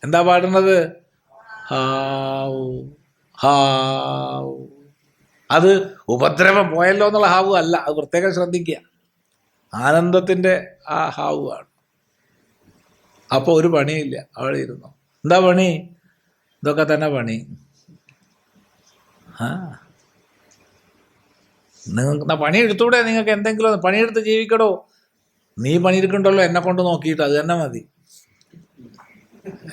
എന്താ പാടുന്നത്? ഹാവു ഹാവു. അത് ഉപദ്രവം പോയല്ലോ എന്നുള്ള ഹാവു അല്ല, അത് പ്രത്യേകം ശ്രദ്ധിക്കുക. ആനന്ദത്തിൻ്റെ ആ ഹാവു ആണ്. അപ്പോൾ ഒരു പണിയില്ല, അവിടെ ഇരുന്നു. എന്താ പണി? ഇതൊക്കെ തന്നെ പണി. നിങ്ങൾക്ക് പണി എടുത്തൂടെ? നിങ്ങൾക്ക് എന്തെങ്കിലും പണിയെടുത്ത് ജീവിക്കടോ. നീ പണിയെടുക്കണ്ടല്ലോ എന്നെ കൊണ്ട് നോക്കിയിട്ട്, അത് തന്നെ മതി.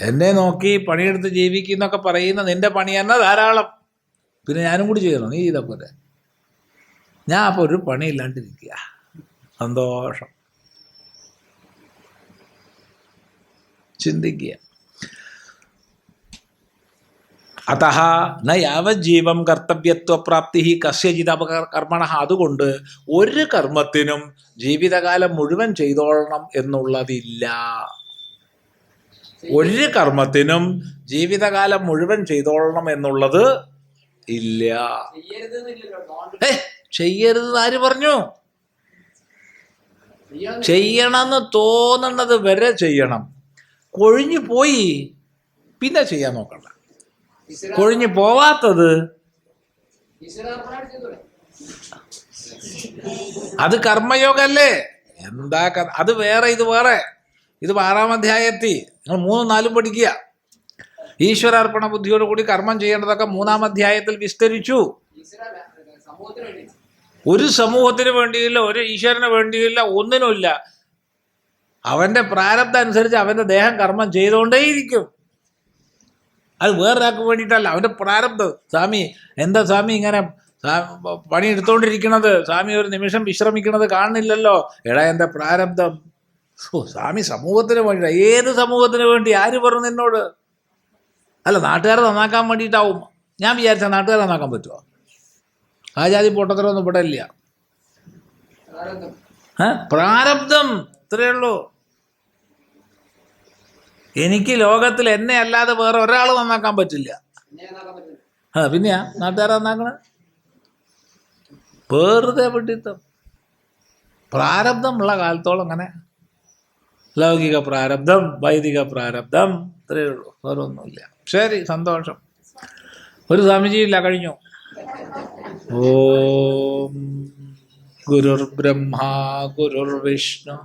എന്നെ നോക്കി പണിയെടുത്ത് ജീവിക്കുന്നൊക്കെ പറയുന്ന നിന്റെ പണി തന്നെ ധാരാളം. പിന്നെ ഞാനും കൂടി ചെയ്യണം, നീ ചെയ്ത പോലെ. ഞാൻ അപ്പോൾ ഒരു പണിയില്ലാണ്ടിരിക്കുക, സന്തോഷം. ചിന്തിക്കുക. അതഃ ന യാവജ്ജീവം കർത്തവ്യത്വപ്രാപ്തി കസ്യചിത് കർമ്മണ. അതുകൊണ്ട് ഒരു കർമ്മത്തിനും ജീവിതകാലം മുഴുവൻ ചെയ്തോളണം എന്നുള്ളതില്ല. ഒരു കർമ്മത്തിനും ജീവിതകാലം മുഴുവൻ ചെയ്തോളണം എന്നുള്ളത് ഇല്ല. ചെയ്യരുത് ആര് പറഞ്ഞു? ചെയ്യണമെന്ന് തോന്നുന്നത് വരെ ചെയ്യണം. കൊഴിഞ്ഞു പോയി പിന്നെ ചെയ്യാൻ നോക്കണ്ട. കൊഴിഞ്ഞു പോവാത്തത് അത് കർമ്മയോഗല്ലേ? എന്താ അത് വേറെ, ഇത് വേറെ. ഇത് 6-ാം അധ്യായത്തിൽ നിങ്ങൾ 3-4 പഠിക്കുക. ഈശ്വരാർപ്പണ ബുദ്ധിയോടുകൂടി കർമ്മം ചെയ്യേണ്ടതൊക്കെ 3-ാം അധ്യായത്തിൽ വിസ്തരിച്ചു. ഒരു സമൂഹത്തിന് വേണ്ടിയില്ല, ഒരു ഈശ്വരന് വേണ്ടിയില്ല, ഒന്നിനുമില്ല. അവന്റെ പ്രാരബ്ധം അനുസരിച്ച് അവന്റെ ദേഹം കർമ്മം ചെയ്തുകൊണ്ടേയിരിക്കും. അത് വേറൊരാൾക്ക് വേണ്ടിയിട്ടല്ല, അവന്റെ പ്രാരബ്ധം. സ്വാമി എന്താ സ്വാമി ഇങ്ങനെ പണിയെടുത്തോണ്ടിരിക്കണത്? സ്വാമി ഒരു നിമിഷം വിശ്രമിക്കണത് കാണുന്നില്ലല്ലോ. എടാ എൻ്റെ പ്രാരബ്ധം. സ്വാമി സമൂഹത്തിന് വേണ്ടിയിട്ടാ. ഏത് സമൂഹത്തിന് വേണ്ടി? ആര് പറഞ്ഞു നിന്നോട്? അല്ല, നാട്ടുകാരെ നന്നാക്കാൻ വേണ്ടിയിട്ടാവും. ഞാൻ വിചാരിച്ച നാട്ടുകാരെ നന്നാക്കാൻ പറ്റുമോ? ആ ജാതി പൊട്ടത്തരൊന്നും ഇവിടെ ഇല്ല. പ്രാരബ്ധം, ഇത്രയേ ഉള്ളൂ. എനിക്ക് ലോകത്തിൽ എന്നെ അല്ലാതെ വേറെ ഒരാൾ നന്നാക്കാൻ പറ്റില്ല. പിന്നെയാ നാട്ടുകാരെ നന്നാക്കണ? വെറുതെ വിട്ടിത്തം. പ്രാരബ്ധം ഉള്ള കാലത്തോളം അങ്ങനെ ലൗകിക പ്രാരബ്ധം, വൈദിക പ്രാരബ്ധം, ഇത്രയേ ഉള്ളൂ, വേറെ ഒന്നുമില്ല. ശരി, സന്തോഷം. ഒരു സ്വാമിജിയില്ല, കഴിഞ്ഞു. ഓം ഗുരുർ ബ്രഹ്മ ഗുരുർ വിഷ്ണു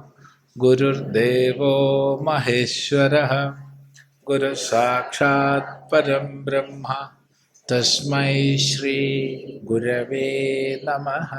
ഗുരുർദേവോ മഹേശ്വരഃ ഗുരു സാക്ഷാത് പരം ബ്രഹ്മ തസ്മൈ ശ്രീ ഗുരവേ നമഃ.